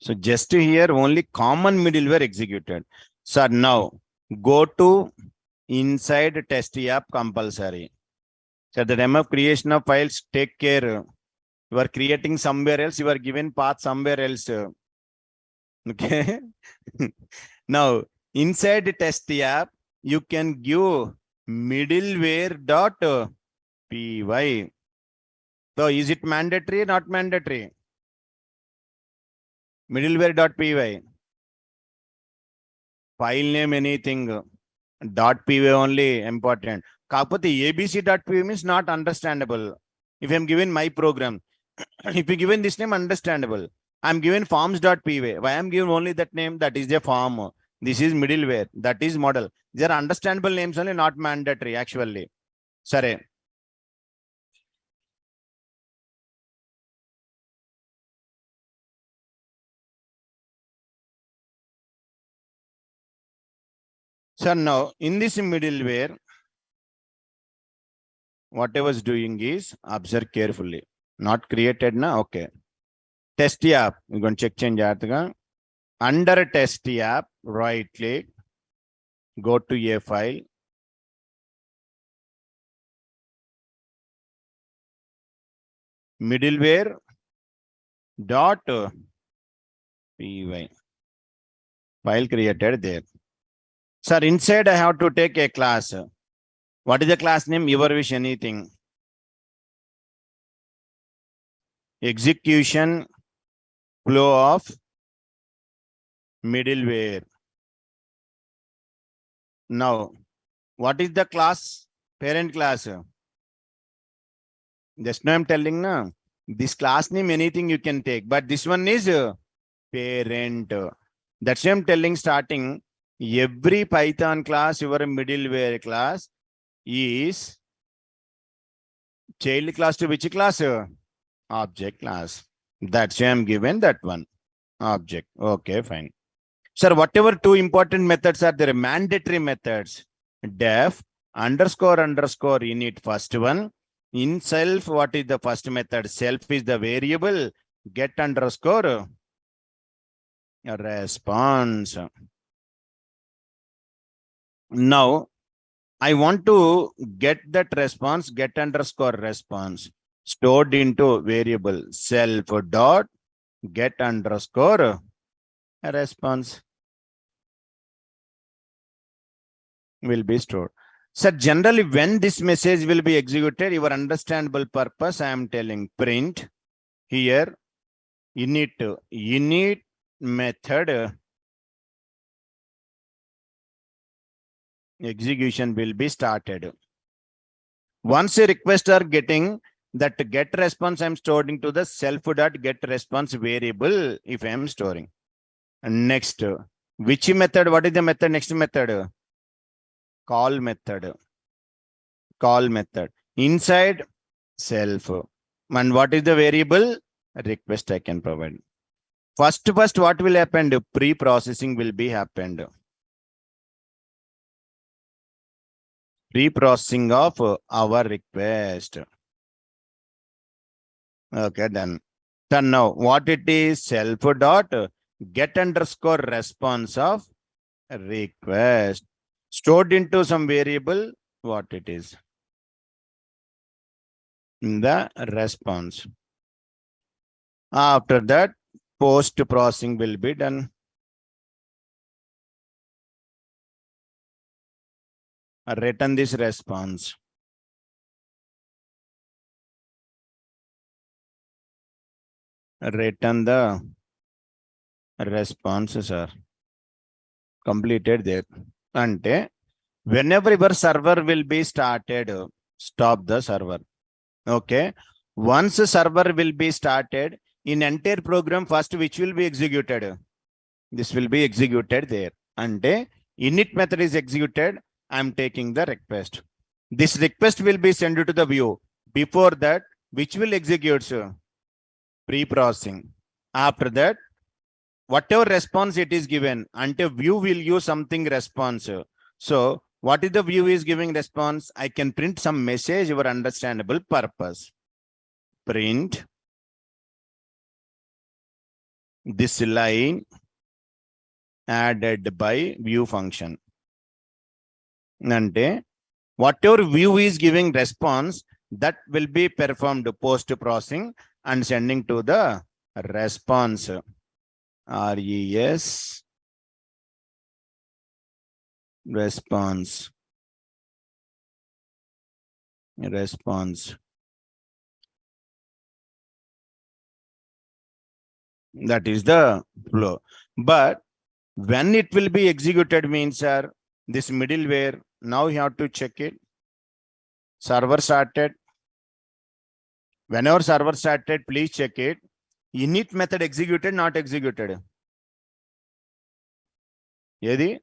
So just here only common middleware executed. So now go to inside test app compulsory. So at the time of creation of files, take care. You are creating somewhere else, you are given path somewhere else. Okay. Now inside test app, you can give middleware.py. So is it mandatory? Not mandatory. Middleware.py. File name anything. .py only important. Kaapothe abc.py means not understandable. If I'm given my program, if you given this name, understandable. I'm given forms.py. Why I'm given only that name? That is a form. This is middleware. That is model. These are understandable names only, not mandatory actually. Sorry. So now in this middleware, what I was doing is observe carefully. Not created na? Okay. Test app. You're going to check change aatga. Under test app, right click, go to a file. Middleware dot py. File created there. Sir, inside I have to take a class. What is the class name? Your wish anything. Execution flow of middleware. Now, what is the class? Parent class. Just now I'm telling now. This class name anything you can take, but this one is parent. That's why I'm telling starting. Every Python class, your middleware class is child class to which class? Object class. That's why I'm given that one. Object. Okay, fine. Sir, whatever two important methods are there, mandatory methods. Def underscore underscore init first one. In self, what is the first method? Self is the variable. Get underscore response. Now, I want to get that response, get underscore response stored into variable self dot get underscore response will be stored. So generally when this message will be executed, your understandable purpose, I am telling print here init method execution will be started. Once a request are getting that get response, I'm storing to the self dot get response variable if I am storing. And next, which method? What is the method? Next method, call method. Call method inside self. And what is the variable? Request I can provide. First, what will happen? Pre-processing will be happened. Pre-processing of our request. Okay, done. So now what it is? Self dot get underscore response of request stored into some variable. What it is? The response. After that, post processing will be done. Return this response. Return the responses are completed there. Ante whenever your server will be started, stop the server. Okay. Once a server will be started, in entire program first which will be executed? This will be executed there. Ante init method is executed. I'm taking the request. This request will be sent to the view. Before that, which will execute? Pre-processing. After that, whatever response it is given, until view will use something response. So what is the view is giving response? I can print some message for understandable purpose. Print this line added by view function. Ante whatever view is giving response, that will be performed post processing and sending to the response. RES response. That is the flow. But when it will be executed means, sir, this middleware, now you have to check it. Server started. Whenever server started, please check it. Init method executed, not executed. Yedi?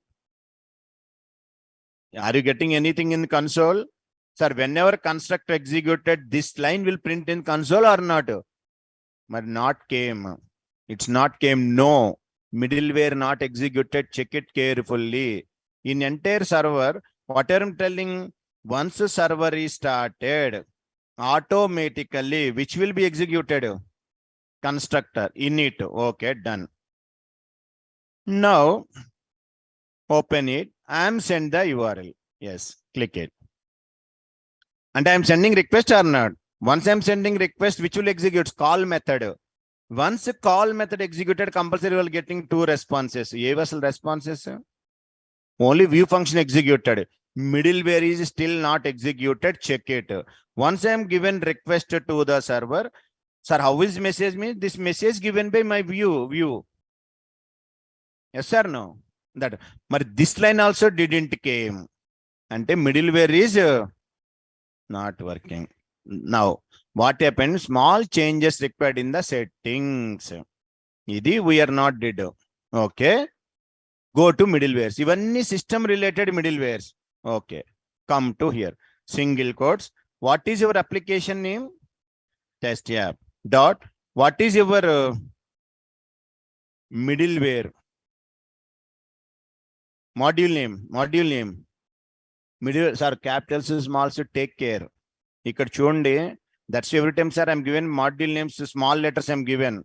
Are you getting anything in console? Sir, whenever construct executed, this line will print in console or not? But not came. It's not came. No. Middleware not executed. Check it carefully. In entire server, whatever I'm telling, once the server is started, automatically, which will be executed? Constructor, init. Okay, done. Now, open it. I am send the URL. Yes, click it. And I am sending request or not? Once I am sending request, which will execute? Call method. Once call method executed, compulsory will getting two responses. Responses. Only view function executed. Middleware is still not executed. Check it. Once I am given request to the server, sir, how is message means? This message given by my view. Yes or no? That, but this line also didn't came. And middleware is not working. Now, what happened? Small changes required in the settings. This we are not did. Okay. Go to middlewares. Even system related middlewares. Okay. Come to here. Single quotes. What is your application name? Test app. Dot. What is your middleware? Module name. Middle, sir, capitals, smalls, take care. Ikkada chudandi. That's every time, sir, I'm given module names, small letters I'm given.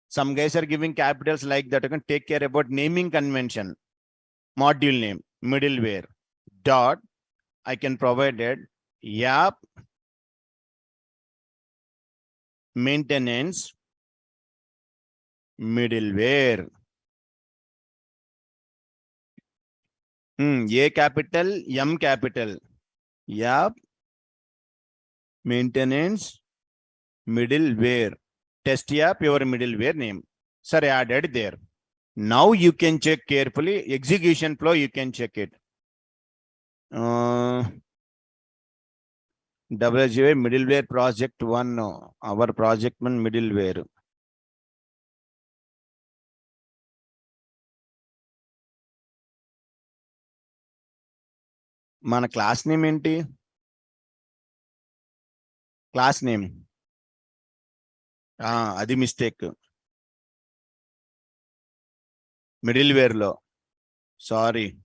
Some guys are giving capitals like that. You can take care about naming convention. Module name, middleware, dot, I can provide it, app, maintenance, middleware. A capital, M capital. App, maintenance, middleware. Test app, your middleware name. Sir, added there. Now you can check carefully. Execution flow, you can check it. WGA middleware project 1. Our project 1 middleware. Mana class name enti? Class name. Adi mistake. Middleware lo. Sorry.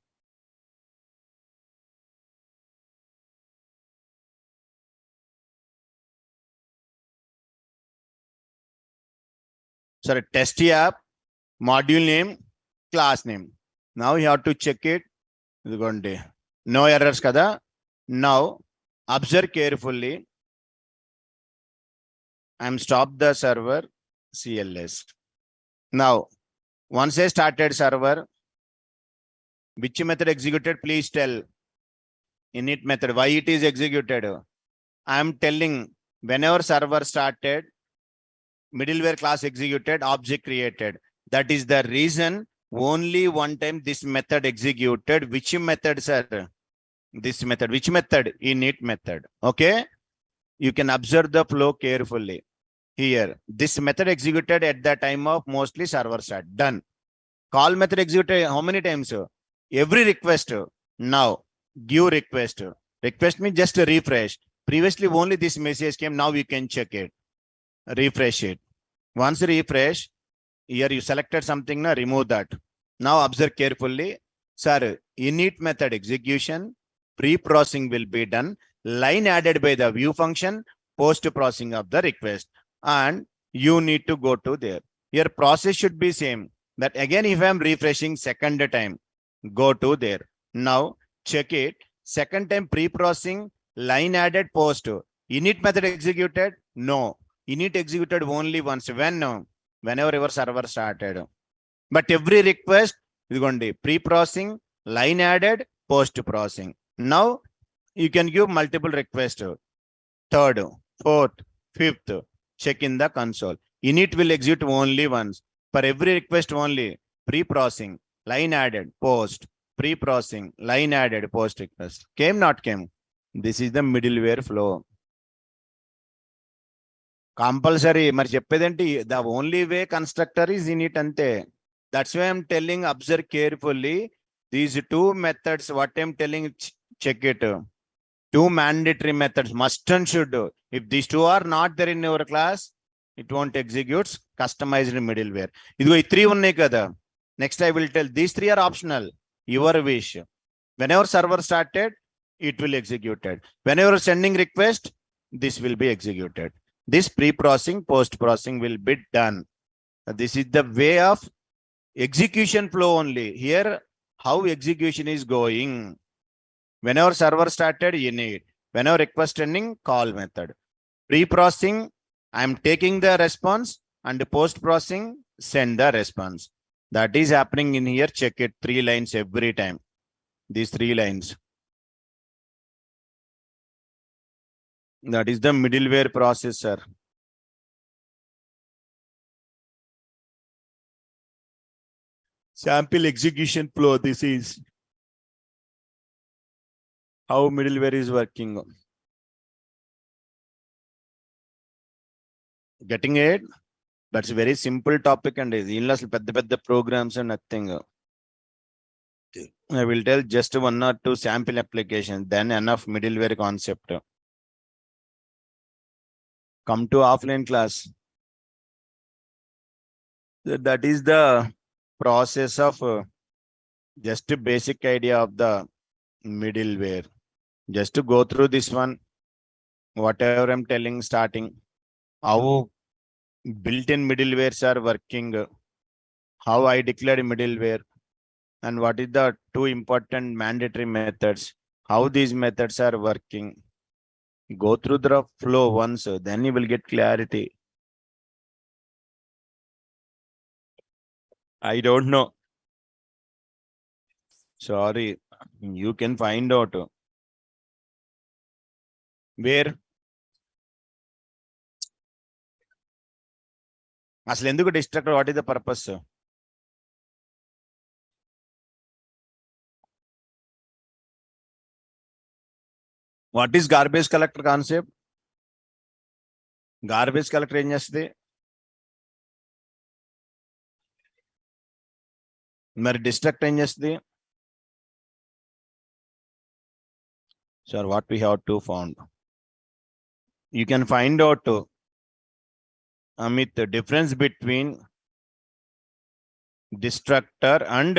Sorry, test app, module name, class name. Now you have to check it. No errors kada. Now observe carefully. I'm stopped the server CLS. Now, once I started server, which method executed, please tell. Init method, why it is executed. I'm telling whenever server started, middleware class executed, object created. That is the reason only one time this method executed. Which method, sir? This method. Which method? Init method. Okay. You can observe the flow carefully. Here, this method executed at the time of mostly server start. Done. Call method executed how many times? Every request. Now, give request. Request means just a refresh. Previously, only this message came. Now you can check it. Refresh it. Once refresh, here you selected something, na, remove that. Now observe carefully. Sir, init method execution, pre-processing will be done. Line added by the view function, post-processing of the request. And you need to go to there. Your process should be same. That again, if I'm refreshing second time, go to there. Now check it. Second time pre-processing, line added, post. Init method executed? No. Init executed only once. When? Whenever your server started. But every request is going to be pre-processing, line added, post-processing. Now you can give multiple requests. Third, fourth, fifth, check in the console. Init will execute only once. For every request only, pre-processing, line added, post, pre-processing, line added, post request. Came, not came. This is the middleware flow. Compulsory, మరి చెప్పేదేంటి, the only way constructor is init ante. That's why I'm telling, observe carefully. These two methods, what I'm telling, check it. Two mandatory methods, must and should. If these two are not there in your class, it won't execute customized middleware. ఇదిగో ఈ 3 ఉన్నాయి కదా. Next I will tell, these 3 are optional. Your wish. Whenever server started, it will executed. Whenever sending request, this will be executed. This pre-processing, post-processing will be done. This is the way of execution flow only. Here, how execution is going. Whenever server started, init. Whenever request ending, call method. Pre-processing, I am taking the response, and post-processing, send the response. That is happening in here. Check it, 3 lines every time. These 3 lines. That is the middleware processor. Sample execution flow. This is how middleware is working. Getting it? That's a very simple topic, and the programs and nothing. I will tell just 1 or 2 sample applications, then enough middleware concept. Come to offline class. That is the process of just a basic idea of the middleware. Just to go through this one, whatever I'm telling starting, how built-in middlewares are working, how I declared middleware, and what is the 2 important mandatory methods, how these methods are working. Go through the flow once, then you will get clarity. I don't know. Sorry, you can find out. Where? అసలు ఎందుకు destructor? What is the purpose? What is garbage collector concept? Garbage collector ఏం చేస్తుంది? మరి destruct ఏం చేస్తుంది? Sir, what we have to found? You can find out, Amit, the difference between destructor and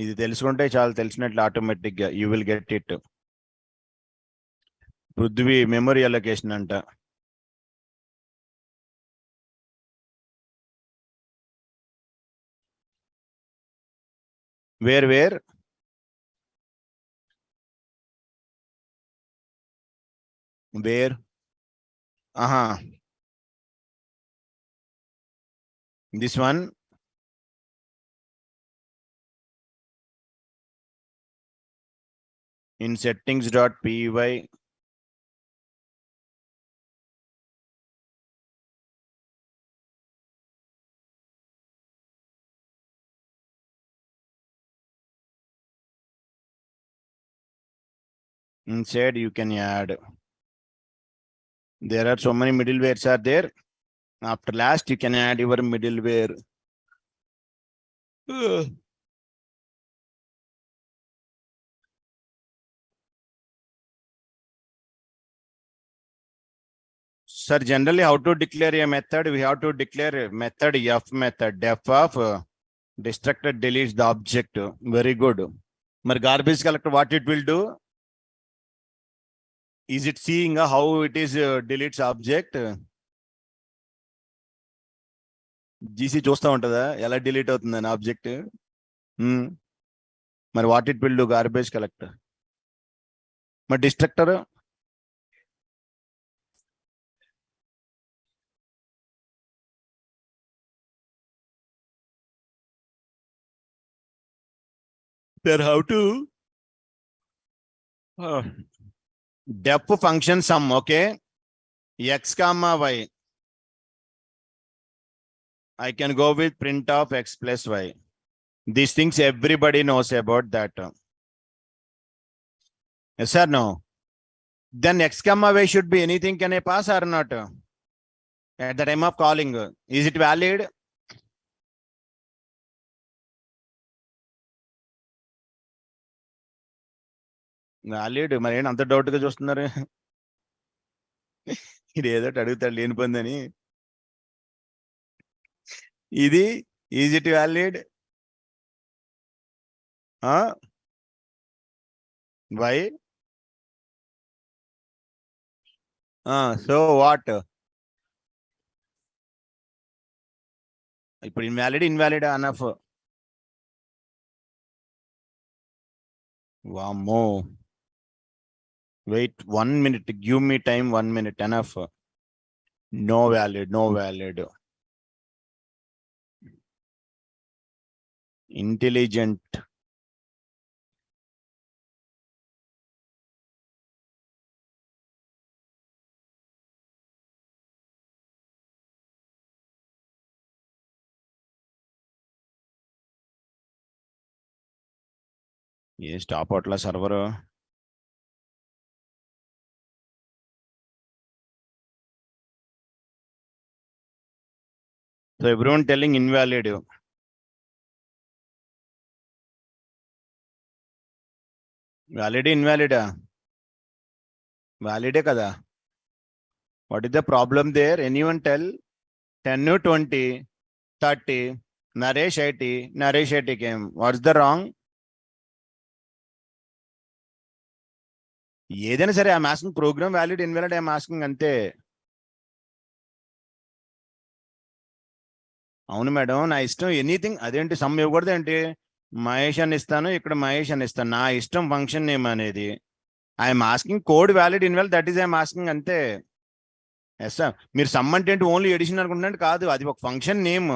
ఇది తెలుసుకుంటే చాలా తెలిసినట్లు ఆటోమేటిక్ గా you will get it. Prithvi memory allocation అంట. Where this one, in settings.py, inside you can add. There are so many middlewares are there. After last, you can add your middleware. Sir, generally how to declare a method? We have to declare a method f method, def of destructor deletes the object. Very good. But garbage collector, what it will do? Is it seeing how it is deletes object? GC చూస్తూ ఉంటుందా ఎలా delete అవుతుందని object. మరి what it will do garbage collector. మరి destructor there how to def function sum. Okay, x comma y, I can go with print of x plus y. These things everybody knows about that. Yes or no? Then x comma y should be anything. Can I pass or not? At the time of calling, is it valid? Valid. మరి ఏంటి అంత డౌట్గా చూస్తున్నారు? ఇది ఏదో అడుగుతాడు లేని పొందని. ఇది is it valid? Why? So what? ఇప్పుడు ఇన్వాలిడ్ అనఫ్. వామ్మో, wait 1 minute, give me time 1 minute, enough. No valid. Intelligent. A stop అవట్లా server. So everyone telling invalid. Valid invalid? Valid kada. What is the problem there? Anyone tell? 10 20 30 Naresh 80 Naresh 80 came. What's the wrong? ఏదైనా సరే I'm asking program valid invalid I'm asking అంతే. అవును madam, నా ఇష్టం anything. అదేంటి some ఇవ్వకూడదు ఏంటి? మహేష్ అని ఇస్తాను, ఇక్కడ మహేష్ అని ఇస్తాను, నా ఇష్టం ఫంక్షన్ నేమ్ అనేది. I'm asking code valid invalid, that is I'm asking అంతే. ఎస్ సార్, మీరు సమ్ అంటే ఏంటి ఓన్లీ ఎడిషన్ అనుకుంటున్నాను కాదు, అది ఒక function name.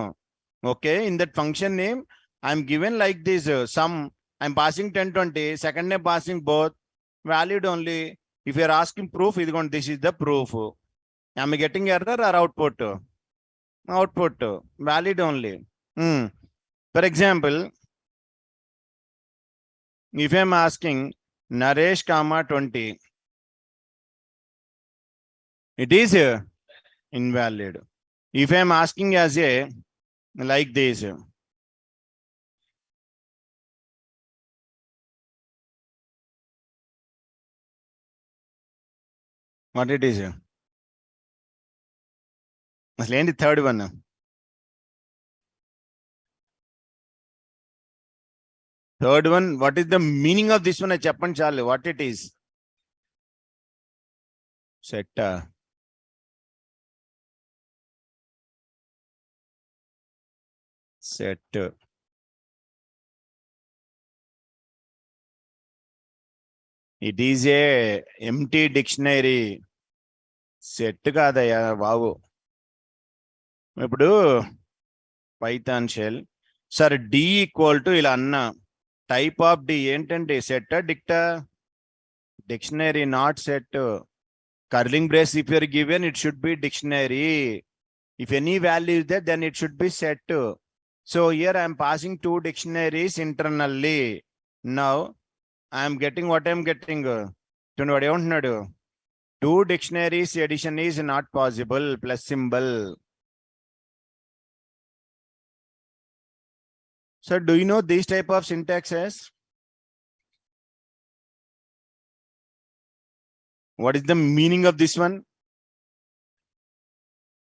Okay, in that function name I'm given like this some, I'm passing 10 20, second name passing both, valid only. If you are asking proof, this is the proof. Am I getting error or output? Output valid only. For example, if I am asking Naresh comma 20, it is invalid. If I am asking as a like this, what it is? The third one. Third one, what is the meaning of this one? I chappan chalu. What it is? Set. Set. It is a empty dictionary. Set కాదయ్యా బాబు. ఇప్పుడు python shell sir d equal to ఇలా అన్నా, type of d ఏంటంటే set dict? Dictionary, not set. Curling brace if you're given, it should be dictionary. If any value is there, then it should be set. So here I am passing 2 dictionaries internally. Now I am getting what I am getting. What I want to do? 2 dictionaries addition is not possible. Plus symbol. So do you know these type of syntaxes? What is the meaning of this one?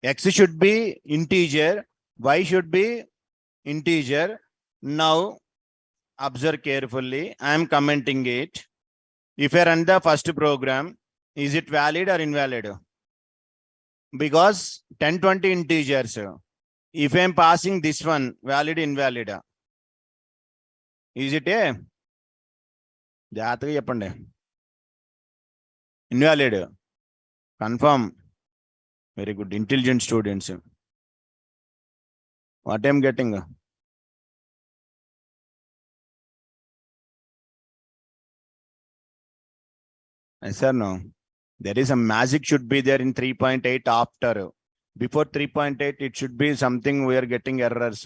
X should be integer, Y should be integer. Now observe carefully. I am commenting it. If I run the first program, is it valid or invalid? Because 10 20 integers. If I am passing this one, valid, invalid. Is it a? Invalid. Confirm. Very good. Intelligent students. What I am getting? Yes or no? There is a magic should be there in 3.8 after. Before 3.8, it should be something we are getting errors.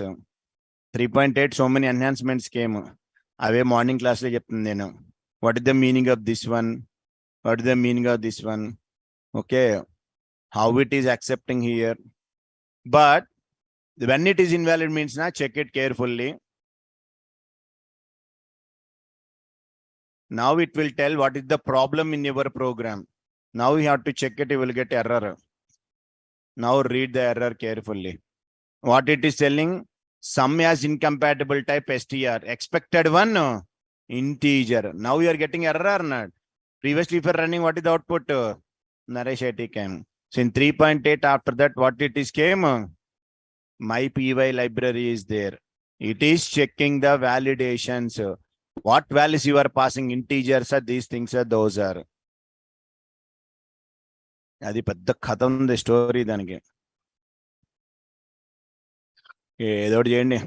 3.8, so many enhancements came. Away morning class. What is the meaning of this one? What is the meaning of this one? Okay. How it is accepting here. But when it is invalid means na, check it carefully. Now it will tell what is the problem in your program. Now you have to check it, you will get error. Now read the error carefully. What it is telling? Sum as incompatible type str. Expected one, integer. Now you are getting error or not? Previously, if you are running, what is the output? Naresh IT came. So in 3.8, after that, what it is came? My py library is there. It is checking the validations. What values you are passing? Integers are these things are those are. అది పెద్ద కథ ఉంది story దానికి ఏదో ఒకటి చేయండి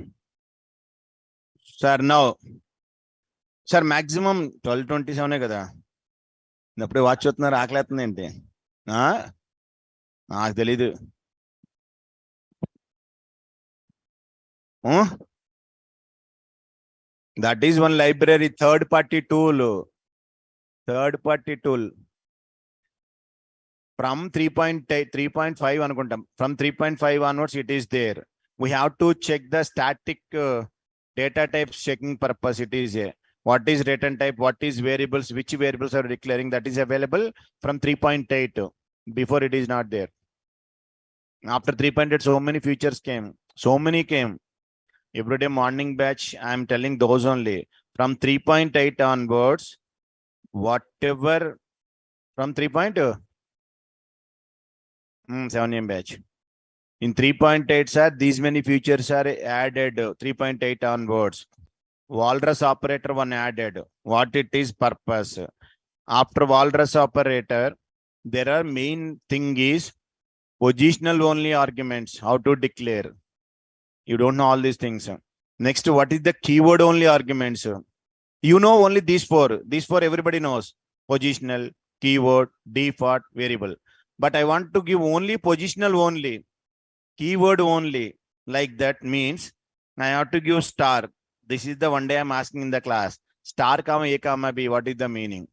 sir no sir maximum 12:27 కదా అప్పుడే వాచ్ చూస్తున్నారు ఆకలేస్తుంది ఏంటి నాకు తెలీదు that is one library third party tool from 3.5 అనుకుంటాం from 3.5 onwards it is there. We have to check the static data types checking purpose. It is what is return type, what is variables, which variables are declaring, that is available from 3.8. Before it is not there. After 3.8 so many features came, so many came. Every day morning batch I am telling those only. From 3.8 onwards, whatever from 3.2 7M batch. In 3.8, sir, these many features are added 3.8 onwards. Walrus operator one added. What it is purpose? After walrus operator, there are main thing is positional only arguments. How to declare? You don't know all these things. Next, what is the keyword only arguments? You know only these four. These four everybody knows. Positional, keyword, default, variable. But I want to give only positional only, keyword only. Like that means I have to give star. This is the one day I'm asking in the class. Star comma A comma B, what is the meaning?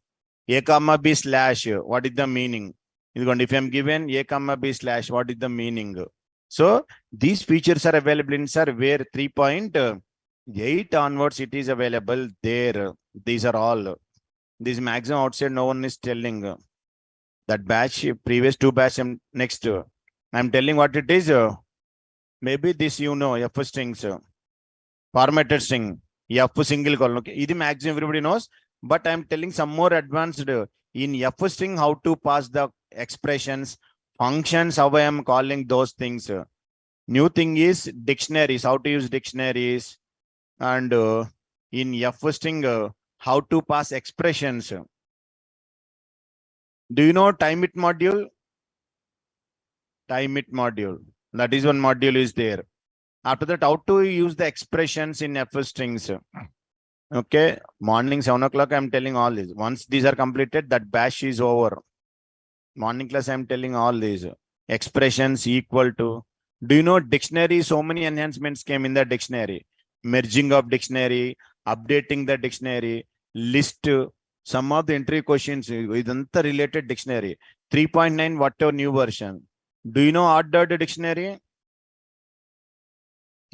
A comma B slash, what is the meaning? If I'm given A comma B slash, what is the meaning? So these features are available in sir where 3.8 onwards it is available there. These are all. This maximum outside no one is telling. That batch, previous two batch, next. I'm telling what it is. Maybe this you know, F strings, formatted string, F single colon. Okay, this maximum everybody knows, but I'm telling some more advanced in F string how to pass the expressions, functions, how I am calling those things. New thing is dictionaries, how to use dictionaries, and in F string how to pass expressions. Do you know time it module? Time it module. That is one module is there. After that, how to use the expressions in F strings. Okay, morning 7 o'clock, I'm telling all this. Once these are completed, that bash is over. Morning class, I'm telling all these. Expressions equal to. Do you know dictionary? So many enhancements came in the dictionary. Merging of dictionary, updating the dictionary, list. Some of the entry questions with the related dictionary. 3.9, whatever new version. Do you know ordered dictionary?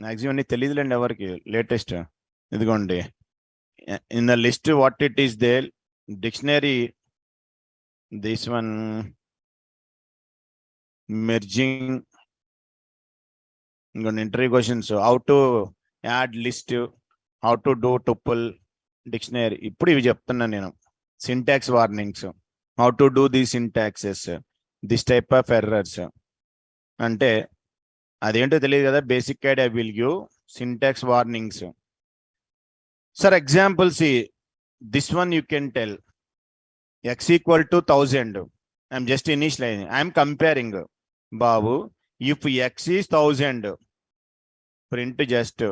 Maximum తెలియదులేండి ఎవరికి latest. ఇదిగోండి. In the list, what it is there? Dictionary. This one. Merging. Entry questions. How to add list. How to do tuple. Dictionary. ఇప్పుడు ఇవి చెప్తున్నాను నేను. Syntax warnings. How to do these syntaxes. This type of errors. అంటే అదేంటో తెలియదు కదా, basic idea will give syntax warnings. Sir example C, this one you can tell x equal to 1000. I'm just initializing. I'm comparing. Babu, if x is 1000, print just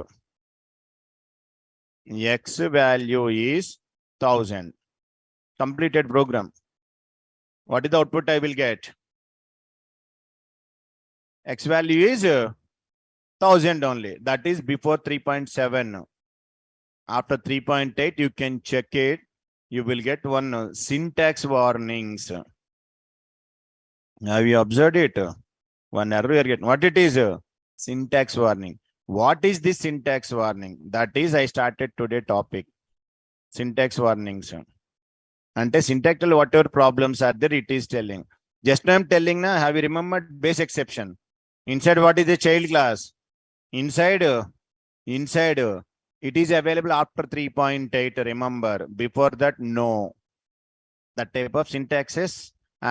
x value is 1000. Completed program. What is the output I will get? X value is 1000 only. That is before 3.7. After 3.8, you can check it. You will get one syntax warnings. Have you observed it? One error you are getting. What it is? Syntax warning. What is this syntax warning? That is, I started today topic. Syntax warnings. Ante syntactical whatever problems are there, it is telling. Just now I'm telling now, have you remembered base exception? Inside what is the child class? Inside, it is available after 3.8. Remember, before that, no. That type of syntaxes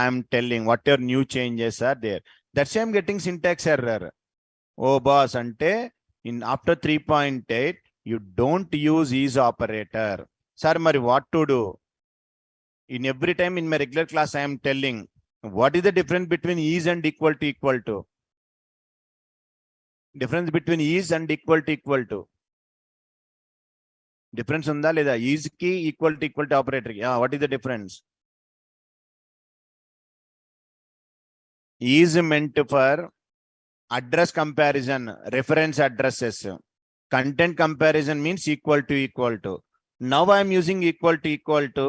I'm telling whatever new changes are there. That's why I'm getting syntax error. Oh boss, ante in after 3.8, you don't use is operator. Sir, mari what to do? In every time in my regular class, I am telling what is the difference between is and equal to equal to. Difference between is and equal to equal to. Difference unda leda? Is ki equal to operator ki. What is the difference? Is meant for address comparison, reference addresses. Content comparison means equal to. Now I am using equal to.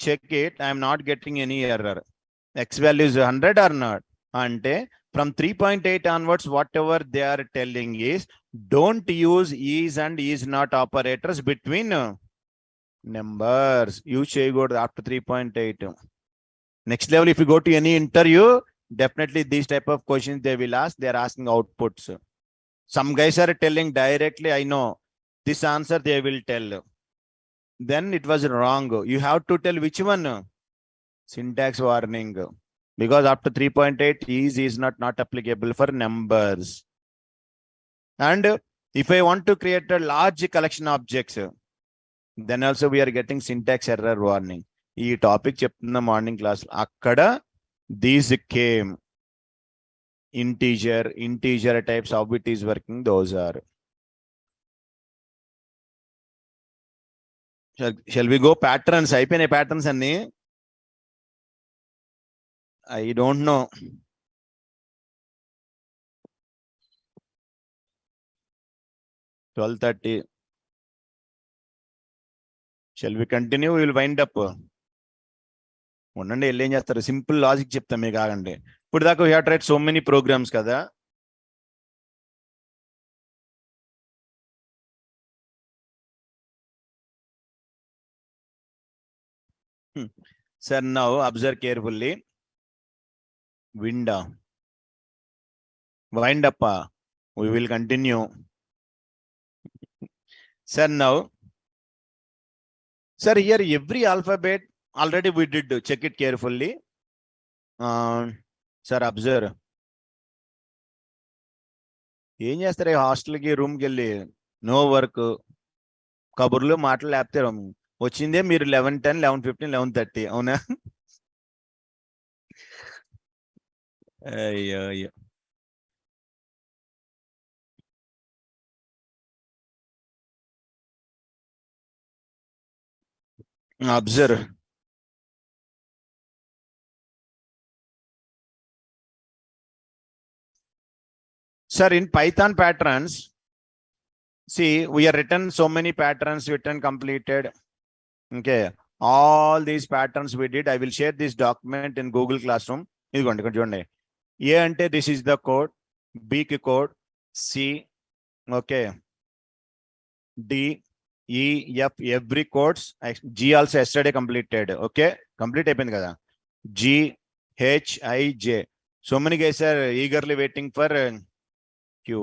Check it. I am not getting any error. X value is 100 or not? Ante from 3.8 onwards, whatever they are telling is don't use is and is not operators between numbers. Use cheyagoodu after 3.8. Next level, if you go to any interview, definitely these type of questions they will ask. They are asking outputs. Some guys are telling directly, I know this answer they will tell. Then it was wrong. You have to tell which one? Syntax warning. Because after 3.8 is not applicable for numbers. And if I want to create a large collection of objects, then also we are getting syntax error warning. ఈ topic చెప్తున్న morning class అక్కడ these came. Integer types, how it is working, those are. Shall we go patterns? అయిపోయినాయి patterns అన్ని. I don't know. (12:30). Shall we continue? We will wind up. ఉండండి, వెళ్ళి ఏం చేస్తారు, simple logic చెప్తాం మీకు, ఆగండి. ఇప్పుడు దాకా we have tried so many programs కదా. Sir, now observe carefully. Wind up. We will continue. Sir, now, sir, here every alphabet already we did. Check it carefully. Sir, observe. ఏం చేస్తారు హాస్టల్కి రూమ్కి వెళ్ళి? నో వర్క్, కబుర్లు మాటలు లేపుతారు. వచ్చిందే మీరు 11:10, 11:15, 11:30. అవునా? అయ్యో అయ్యో. Observe. Sir, in Python patterns, see, we are written so many patterns, written, completed. Okay. All these patterns we did. I will share this document in Google Classroom. ఇదిగోండి ఇక్కడ చూడండి. ఏ అంటే దిస్ ఈస్ ద కోడ్, బికి code, C, okay, D, E, F, every codes. G also yesterday completed. Okay, complete అయిపోయింది కదా. G, H, I, J. So many guys are eagerly waiting for Q.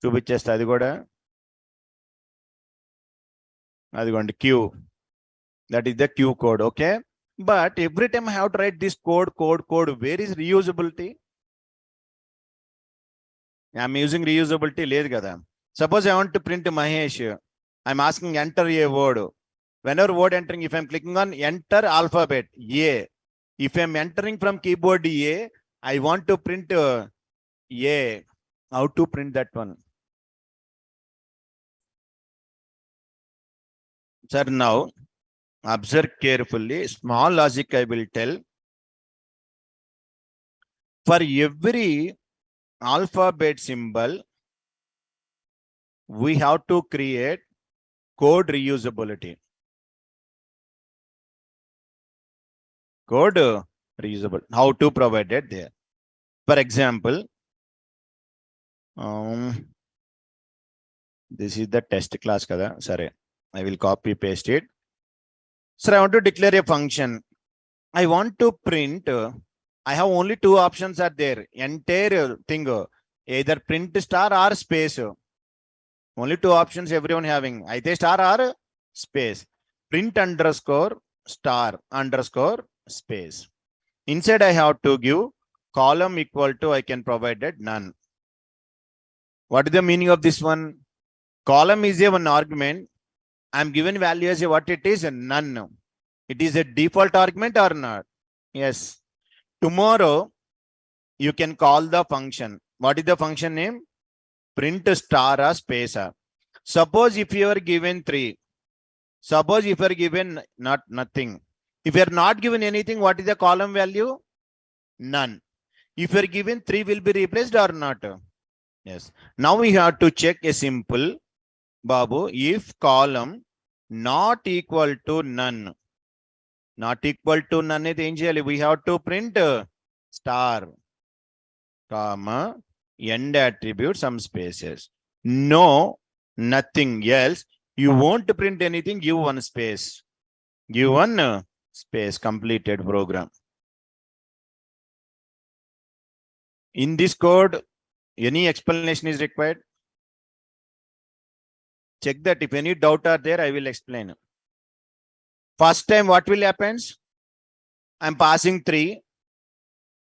చూపించేస్తా అది కూడా. అదిగోండి Q. That is the Q code. Okay. But every time I have to write this code. Where is reusability? I'm using reusability లేదు కదా. Suppose I want to print Mahesh. I'm asking enter a word. Whenever word entering, if I'm clicking on enter alphabet A, if I'm entering from keyboard A, I want to print A. How to print that one? Sir, now observe carefully. Small logic I will tell. For every alphabet symbol, we have to create code reusability. Code reusable. How to provide it there? For example, this is the test class kada. Sorry, I will copy paste it. Sir, I want to declare a function. I want to print. I have only two options are there. Entire thing, either print star or space. Only two options everyone having. Either star or space. Print underscore star underscore space. Inside I have to give column equal to, I can provide it none. What is the meaning of this one? Column is a one argument. I'm given value as a what it is, none. It is a default argument or not? Yes. Tomorrow you can call the function. What is the function name? Print star or space. Suppose if you are given 3. Suppose if you are given nothing. If you are not given anything, what is the column value? None. If you are given 3, will be replaced or not? Yes. Now we have to check a simple, Babu, if column not equal to none. Not equal to none, we have to print star, comma, end attribute, some spaces. No, nothing else. You won't print anything, give one space. Give one space, completed program. In this code, any explanation is required? Check that. If any doubt are there, I will explain. First time, what will happen? I'm passing 3.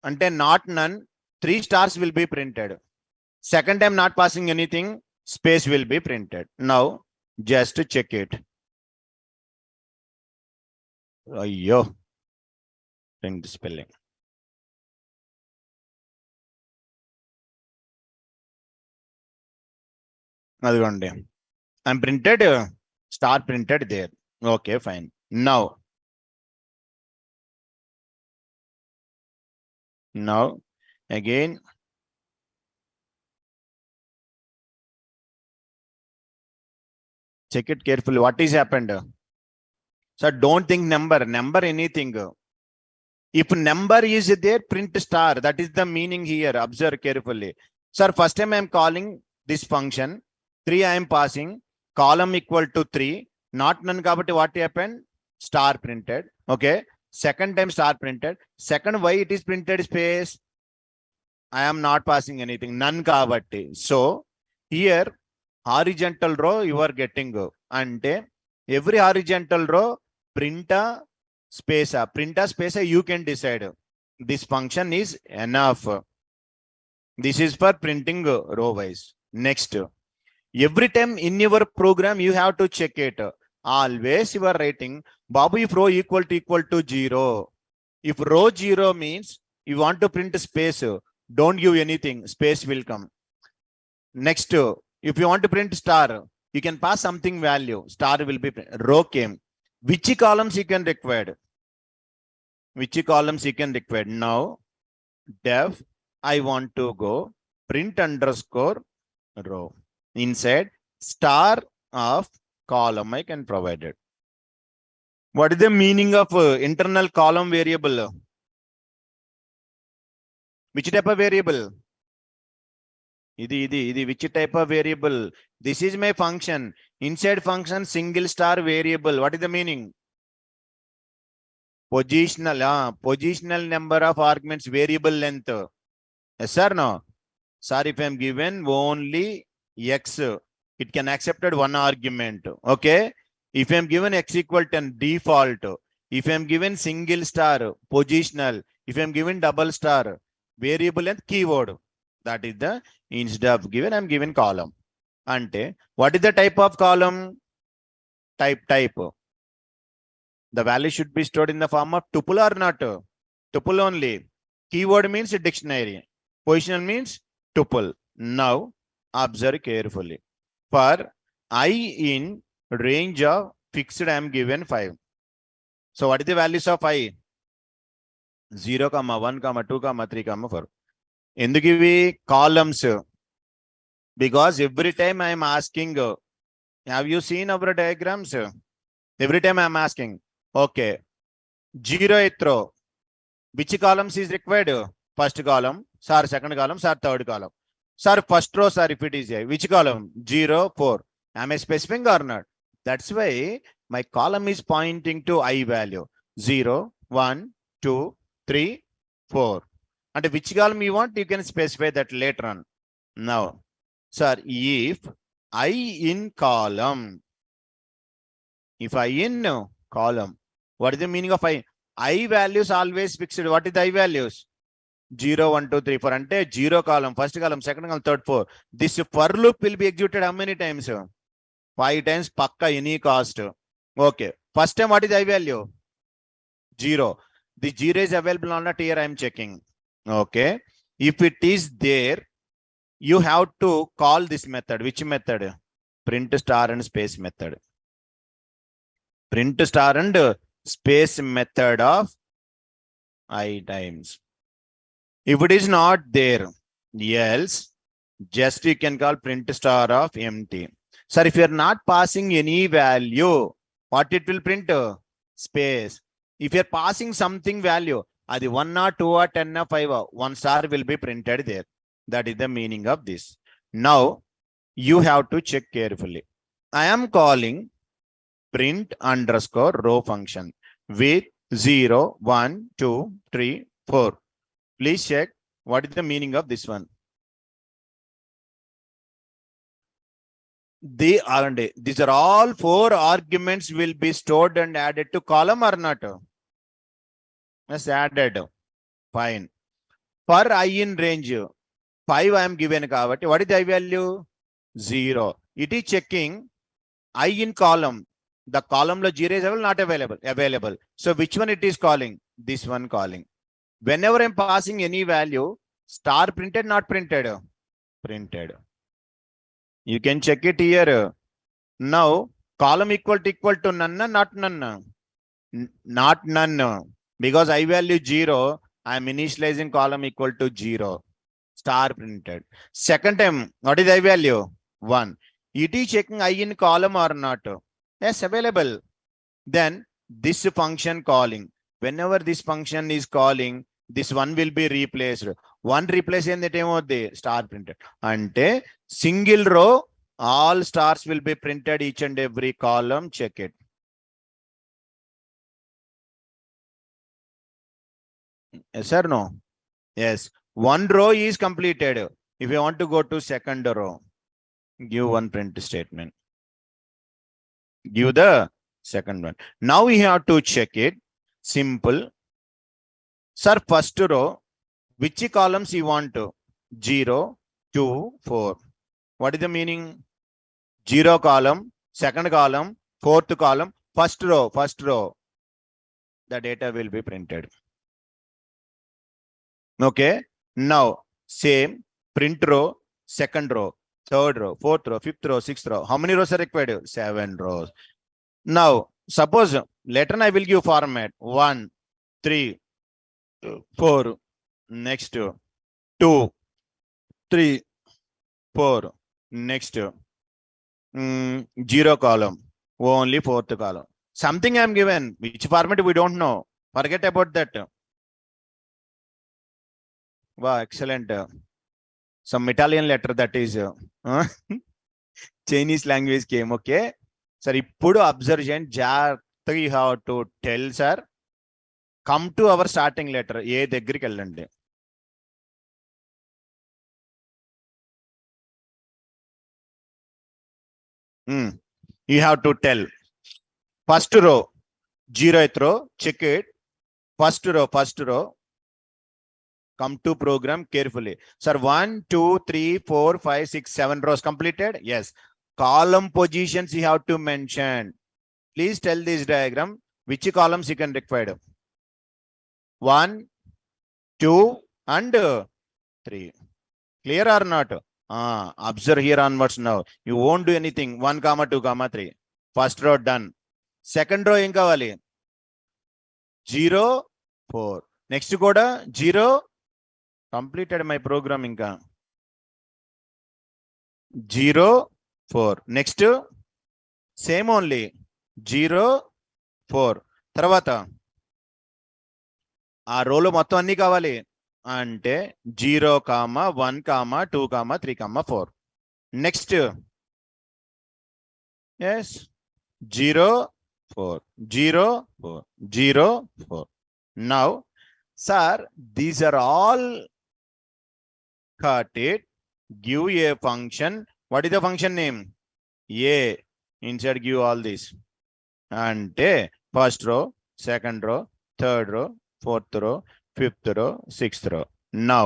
Ante not none, 3 stars will be printed. Second time, not passing anything, space will be printed. Now, just to check it. Ayyo. Print spelling. I'm printed, star printed there. Okay, fine. Now, again, check it carefully. What is happened? So don't think number anything. If number is there, print star. That is the meaning here. Observe carefully. Sir, first time I am calling this function. 3 I am passing. Column equal to 3. Not none. What happened? Star printed. Okay. Second time star printed. Second, why it is printed space? I am not passing anything. None kabatti. So here horizontal row you are getting. And every horizontal row print a space. Print a space, you can decide. This function is enough. This is for printing row wise. Next, every time in your program you have to check it. Always you are writing, Babu, if row equal to 0. If row 0 means you want to print space, don't give anything, space will come. Next, if you want to print star, you can pass something value, star will be printed. Row came. Which columns you can require? Which columns you can require? Now, def, I want to go print underscore row. Inside star of column, I can provide it. What is the meaning of internal column variable? Which type of variable? Which type of variable? This is my function. Inside function, single star variable. What is the meaning? Positional number of arguments, variable length. Yes or no? Sir, if I am given only x, it can accepted one argument. Okay. If I am given x equal to default, if I am given single star, positional, if I am given double star, variable length, keyword. That is the Instead of given, I'm given column. Ante, what is the type of column? Type. The value should be stored in the form of tuple or not? Tuple only. Keyword means dictionary. Positional means tuple. Now, observe carefully. For I in range of fixed, I am given 5. So what is the values of I? 0, 1, 2, 3, 4. ఎందుకు ఇవి columns? Because every time I am asking, have you seen our diagrams? Every time I am asking, okay, 0th row, which columns is required? First column, sir, second column, sir, third column. Sir, first row, sir, if it is a, which column? 0, 4. Am I specifying or not? That's why my column is pointing to I value. 0, 1, 2, 3, 4. And which column you want, you can specify that later on. Now, sir, if I in column, if I in column, what is the meaning of I? I values always fixed. What is the I values? 0, 1, 2, 3, 4. Ante 0 column, first column, second column, third, 4. This for loop will be executed how many times? 5 times, pakka, any cost. Okay. First time, what is I value? 0. The 0 is available or not, here I am checking. Okay. If it is there, you have to call this method. Which method? Print star and space method. Print star and space method of I times. If it is not there, else just you can call print star of empty. Sir, if you are not passing any value, what it will print? Space. If you are passing something value, adi 1 or 2 or 10 or 5, 1 star will be printed there. That is the meaning of this. Now, you have to check carefully. I am calling print underscore row function with 0, 1, 2, 3, 4. Please check what is the meaning of this one. These are all 4 arguments will be stored and added to column or not? Yes, added. Fine. For I in range, 5 I am given. What is the I value? 0. It is checking I in column. The column lo 0 is available, not available. Available. So which one it is calling? This one calling. Whenever I'm passing any value, star printed, not printed? Printed. You can check it here. Now, column equal to none, not none? Not none. Because I value 0, I am initializing column equal to 0. Star printed. Second time, what is I value? 1. It is checking I in column or not? Yes, available. Then this function calling. Whenever this function is calling, this one will be replaced. One replace in the time of the star printed. Ante single row, all stars will be printed each and every column. Check it. Yes or no? Yes. One row is completed. If you want to go to second row, give one print statement. Give the second one. Now we have to check it. Simple. Sir, first row, which columns you want to? 0, 2, 4. What is the meaning? 0 column, second column, fourth column, first row. The data will be printed. Okay. Now, same print row, second row, third row, fourth row, fifth row, sixth row. How many rows are required? 7 rows. Now, suppose later I will give format 1, 3, 4. Next 2, 3, 4. Next 0 column, only fourth column. Something I am given, which format we don't know. Forget about that. Wow, excellent. Some Italian letter that is Chinese language came. Okay. Sir, ఇప్పుడు observation జాగ్రత్తగా you have to tell, sir. Come to our starting letter. ఏ దగ్గరికి వెళ్ళండి. You have to tell. First row, 0th row, check it. First row. Come to program carefully. Sir, 1, 2, 3, 4, 5, 6, 7 rows completed. Yes. Column positions you have to mention. Please tell this diagram which columns you can require. 1, 2, and 3. Clear or not? Observe here onwards now. You won't do anything. 1, 2, 3. First row done. Second row em kavali? 0, 4. Next kuda 0. Completed my program inka. 0, 4. Next same only. 0, 4. Tarvata ఆ రోలో మొత్తం అన్ని కావాలి అంటే 0, 1, 2, 3, 4. Next yes 0, 4, 0, 4, 0, 4. Now sir, these are all cut it, give a function. What is the function name? A. Inside give all this అంటే first row, second row, third row, fourth row, fifth row, sixth row. Now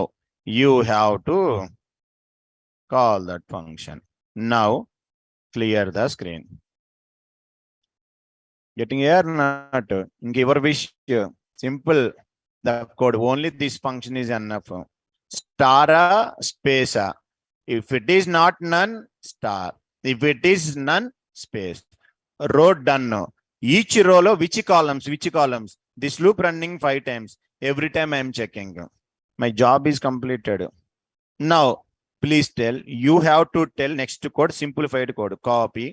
you have to call that function. Now clear the screen. Getting here not? Give your wish. Simple. The code only this function is enough. Star space. If it is not none, star. If it is none, space. Row done. Each row lo which columns? This loop running 5 times. Every time I am checking. My job is completed. Now, please tell. You have to tell next code, simplified code. Copy.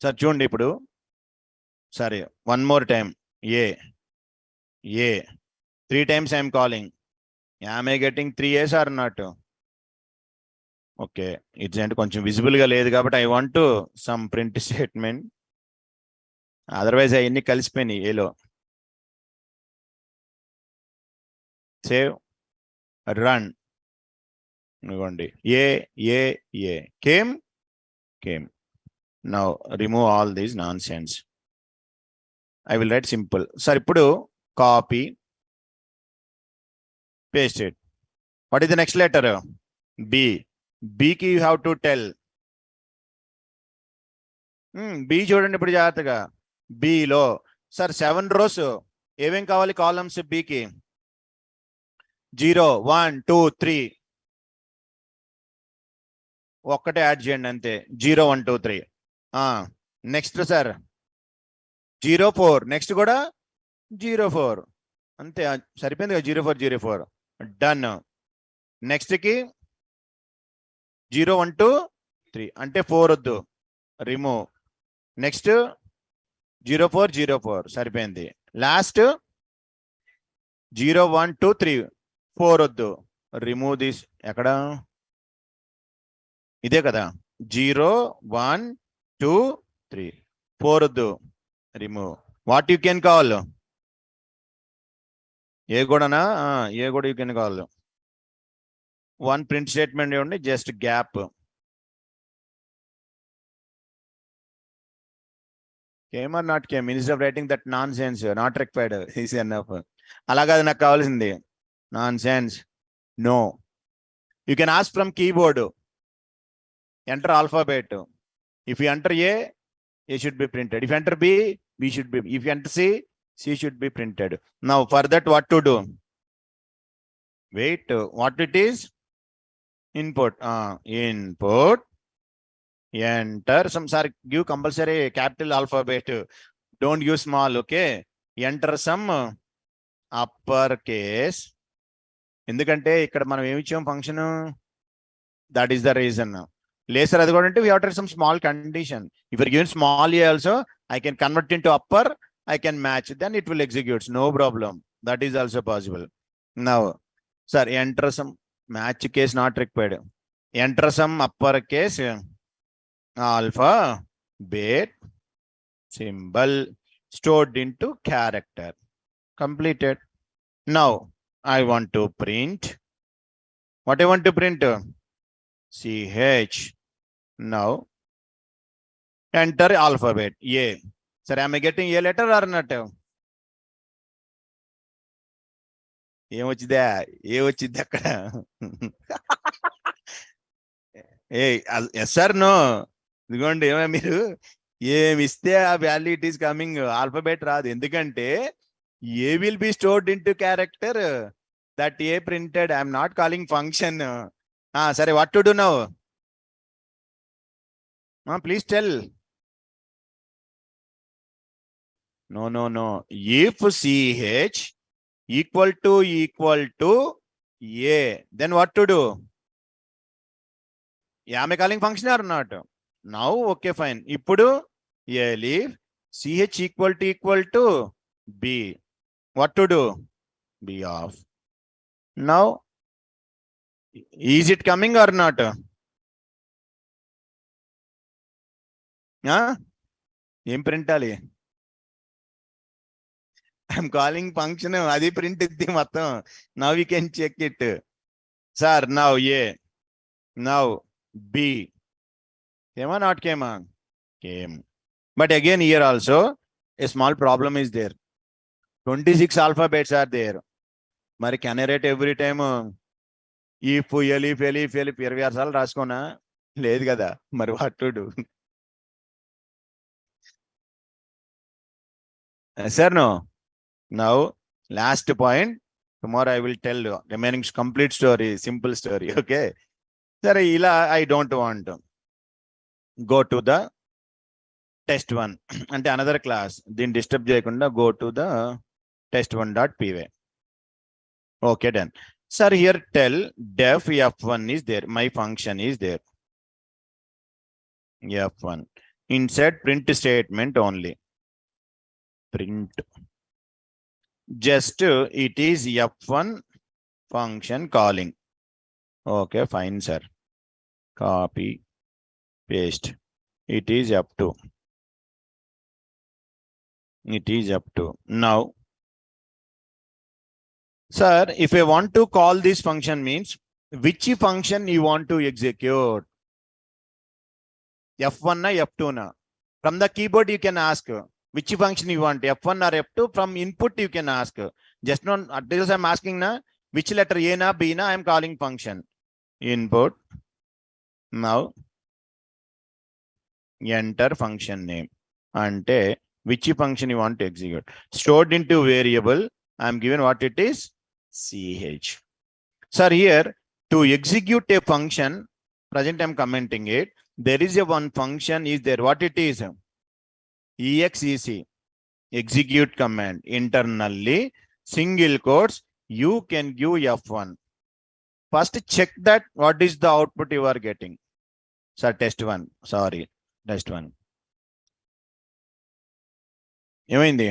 Sir, చూడండి ఇప్పుడు. Sorry, one more time. A. 3 times I am calling. Am I getting 3 A's or not? Okay. It's కొంచెం visible గా లేదు కాబట్టి I want to some print statement. Otherwise అవన్నీ కలిసిపోయినాయి ఏలో. Save. Run. ఇదిగోండి. A. Came. Now remove all these nonsense. I will write simple. Sir, ఇప్పుడు copy, paste it. What is the next letter? B. B కి you have to tell. B చూడండి ఇప్పుడు జాగ్రత్తగా. B లో sir 7 rows ఏమేం కావాలి columns B కి? 0, 1, 2, 3. ఒక్కటే యాడ్ చేయండి అంతే. 0, 1, 2, 3. Next sir 0, 4. నెక్స్ట్ కూడా 0, 4. అంతే సరిపోయింది కదా. 0, 4, 0, 4. డన్. నెక్స్ట్ కి 0, 1, 2, 3 అంటే 4 వద్దు, రిమూవ్. నెక్స్ట్ 0, 4, 0, 4 సరిపోయింది. లాస్ట్ 0, 1, 2, 3 4 వద్దు, రిమూవ్ దిస్. ఎక్కడ ఇదే కదా. 0, 1, 2, 3 4 వద్దు, remove. What you can call? A కూడానా? ఏ కూడా you can call. 1 print statement ఇవ్వండి, just gap. Came or not came, instead of writing that nonsense, not required is enough. అలాగా అది నాకు కావాల్సింది. Nonsense. No. You can ask from keyboard. Enter alphabet. If you enter A should be printed. If you enter B should be. If you enter C should be printed. Now for that what to do? Wait, what it is? Input. Input. Enter. Some sir give compulsory capital alphabet. Don't use small, okay? Enter some upper case. ఎందుకంటే ఇక్కడ మనం ఏమి ఇచ్చాం function? That is the reason. లేదు sir అది కూడా అంటే we have to some small condition. If you given small a also I can convert into upper, I can match, then it will executes, no problem. That is also possible. Now sir enter some match case not required. Enter some upper case alphabet symbol stored into character. Completed. Now I want to print. What I want to print? CH. Now enter alphabet A. Sir, am I getting A letter or not? ఏమొచ్చిందా? ఏమొచ్చింది అక్కడ? A yes or no? ఇదిగోండి, ఏమో మీరు ఏమి ఇస్తే ఆ value it is coming, alphabet రాదు. ఎందుకంటే A will be stored in to character, that A printed. I'm not calling function. సరే, what to do now? Please tell. No. If CH equal to A, then what to do? Am I calling function or not? Now, okay, fine. Ippudu A leave CH equal to B. What to do? B off. Now, is it coming or not? Em printali? I'm calling function. Adi print iddi mattam. Now we can check it. Sir, now A. Now B. Came or not came on? Came. But again, here also a small problem is there. 26 alphabets are there. Mari can I write every time if elif 20 సార్లు రాసుకోనా? లేదు కదా. మరి what to do? Sir, no. Now, last point. Tomorrow I will tell you remaining complete story, simple story. Okay. Sir, ila I don't want to go to the test1 అంటే another class. దీన్ని disturb చేయకుండా go to the test1.py. Okay, done. Sir, here tell def f1 is there. My function is there. F1. Insert print statement only. Print. Just it is F1 function calling. Okay, fine, sir. Copy, paste. It is F2. It is F2. Now, sir, if I want to call this function, means which function you want to execute? F1 na F2 na? From the keyboard you can ask which function you want, F1 or F2. From input you can ask. Just not until I'm asking na which letter, A na B na, I'm calling function. Input. Now enter function name. Ante which function you want to execute. Stored into variable, I'm given what it is, CH. Sir, here to execute a function, present I'm commenting it, there is a one function is there. What it is? exec, execute command. Internally, single quotes, you can give F1. First check that what is the output you are getting. Sir, test1. Sorry, test1. ఏమైంది?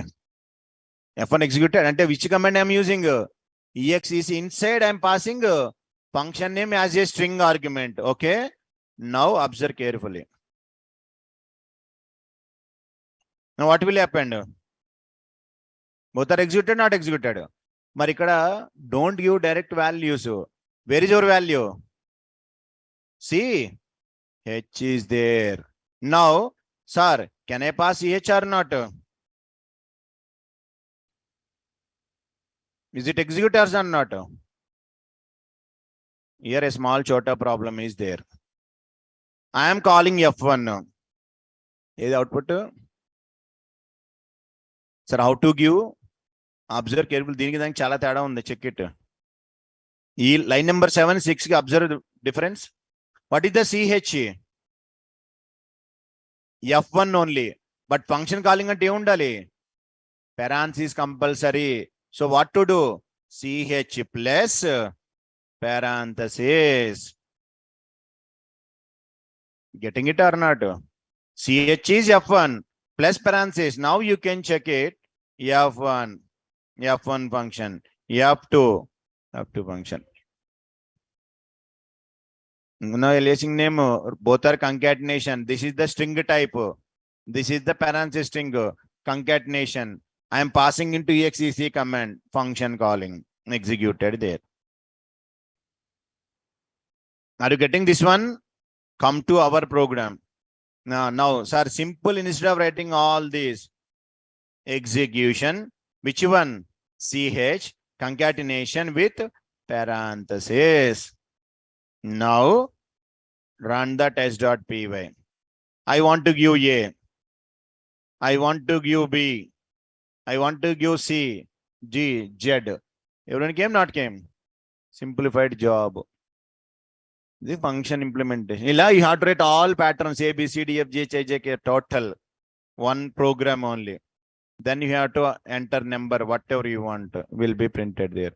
F1 executed. Ante which command I'm using? exec. Inside I'm passing function name as a string argument. Okay. Now observe carefully. Now what will happen? Both are executed, not executed. Mari ikkada don't give direct values. Where is your value? See, H is there. Now, sir, can I pass H or not? Is it executors or not? Here a small chota problem is there. I am calling F1. Is output? Sir, how to give? Observe carefully. దీనికి దానికి చాలా తేడా ఉంది. Check it. ఈ line number 7, 6 కి observe the difference. What is the CH? F1 only. But function calling అంటే ఏముండాలి? Parentheses compulsory. So what to do? CH plus parenthesis. Getting it or not? CH is F1 plus parenthesis. Now you can check it. F1 function. F2 function. Now aliasing name, both are concatenation. This is the string type. This is the parenthesis string. Concatenation. I am passing into exec command, function calling, executed there. Are you getting this one? Come to our program. Now, sir, simple. Instead of writing all these, execution, which one? CH, concatenation with parenthesis. Now run the test.py. I want to give A. I want to give B. I want to give C, G, Z. Everyone came, not came. Simplified job. The function implementation. You have to write all patterns A, B, C, D, F, G, H, I, J, K, total. One program only. Then you have to enter number, whatever you want will be printed there.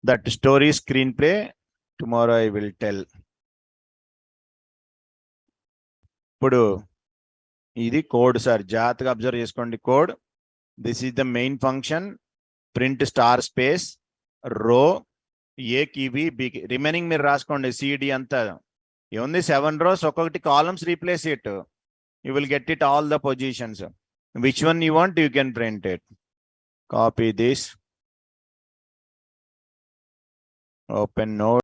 That story screenplay, tomorrow I will tell. ఇప్పుడు ఇది code sir, జాగ్రత్తగా observe చేసుకోండి code. This is the main function, print star space రో ఏకి బికి, remaining మీరు రాసుకోండి. CD అంతా ఏముంది, 7 rows, ఒక్కొక్కటి columns replace it. You will get it all the positions. Which one you want, you can print it. Copy this. Open node.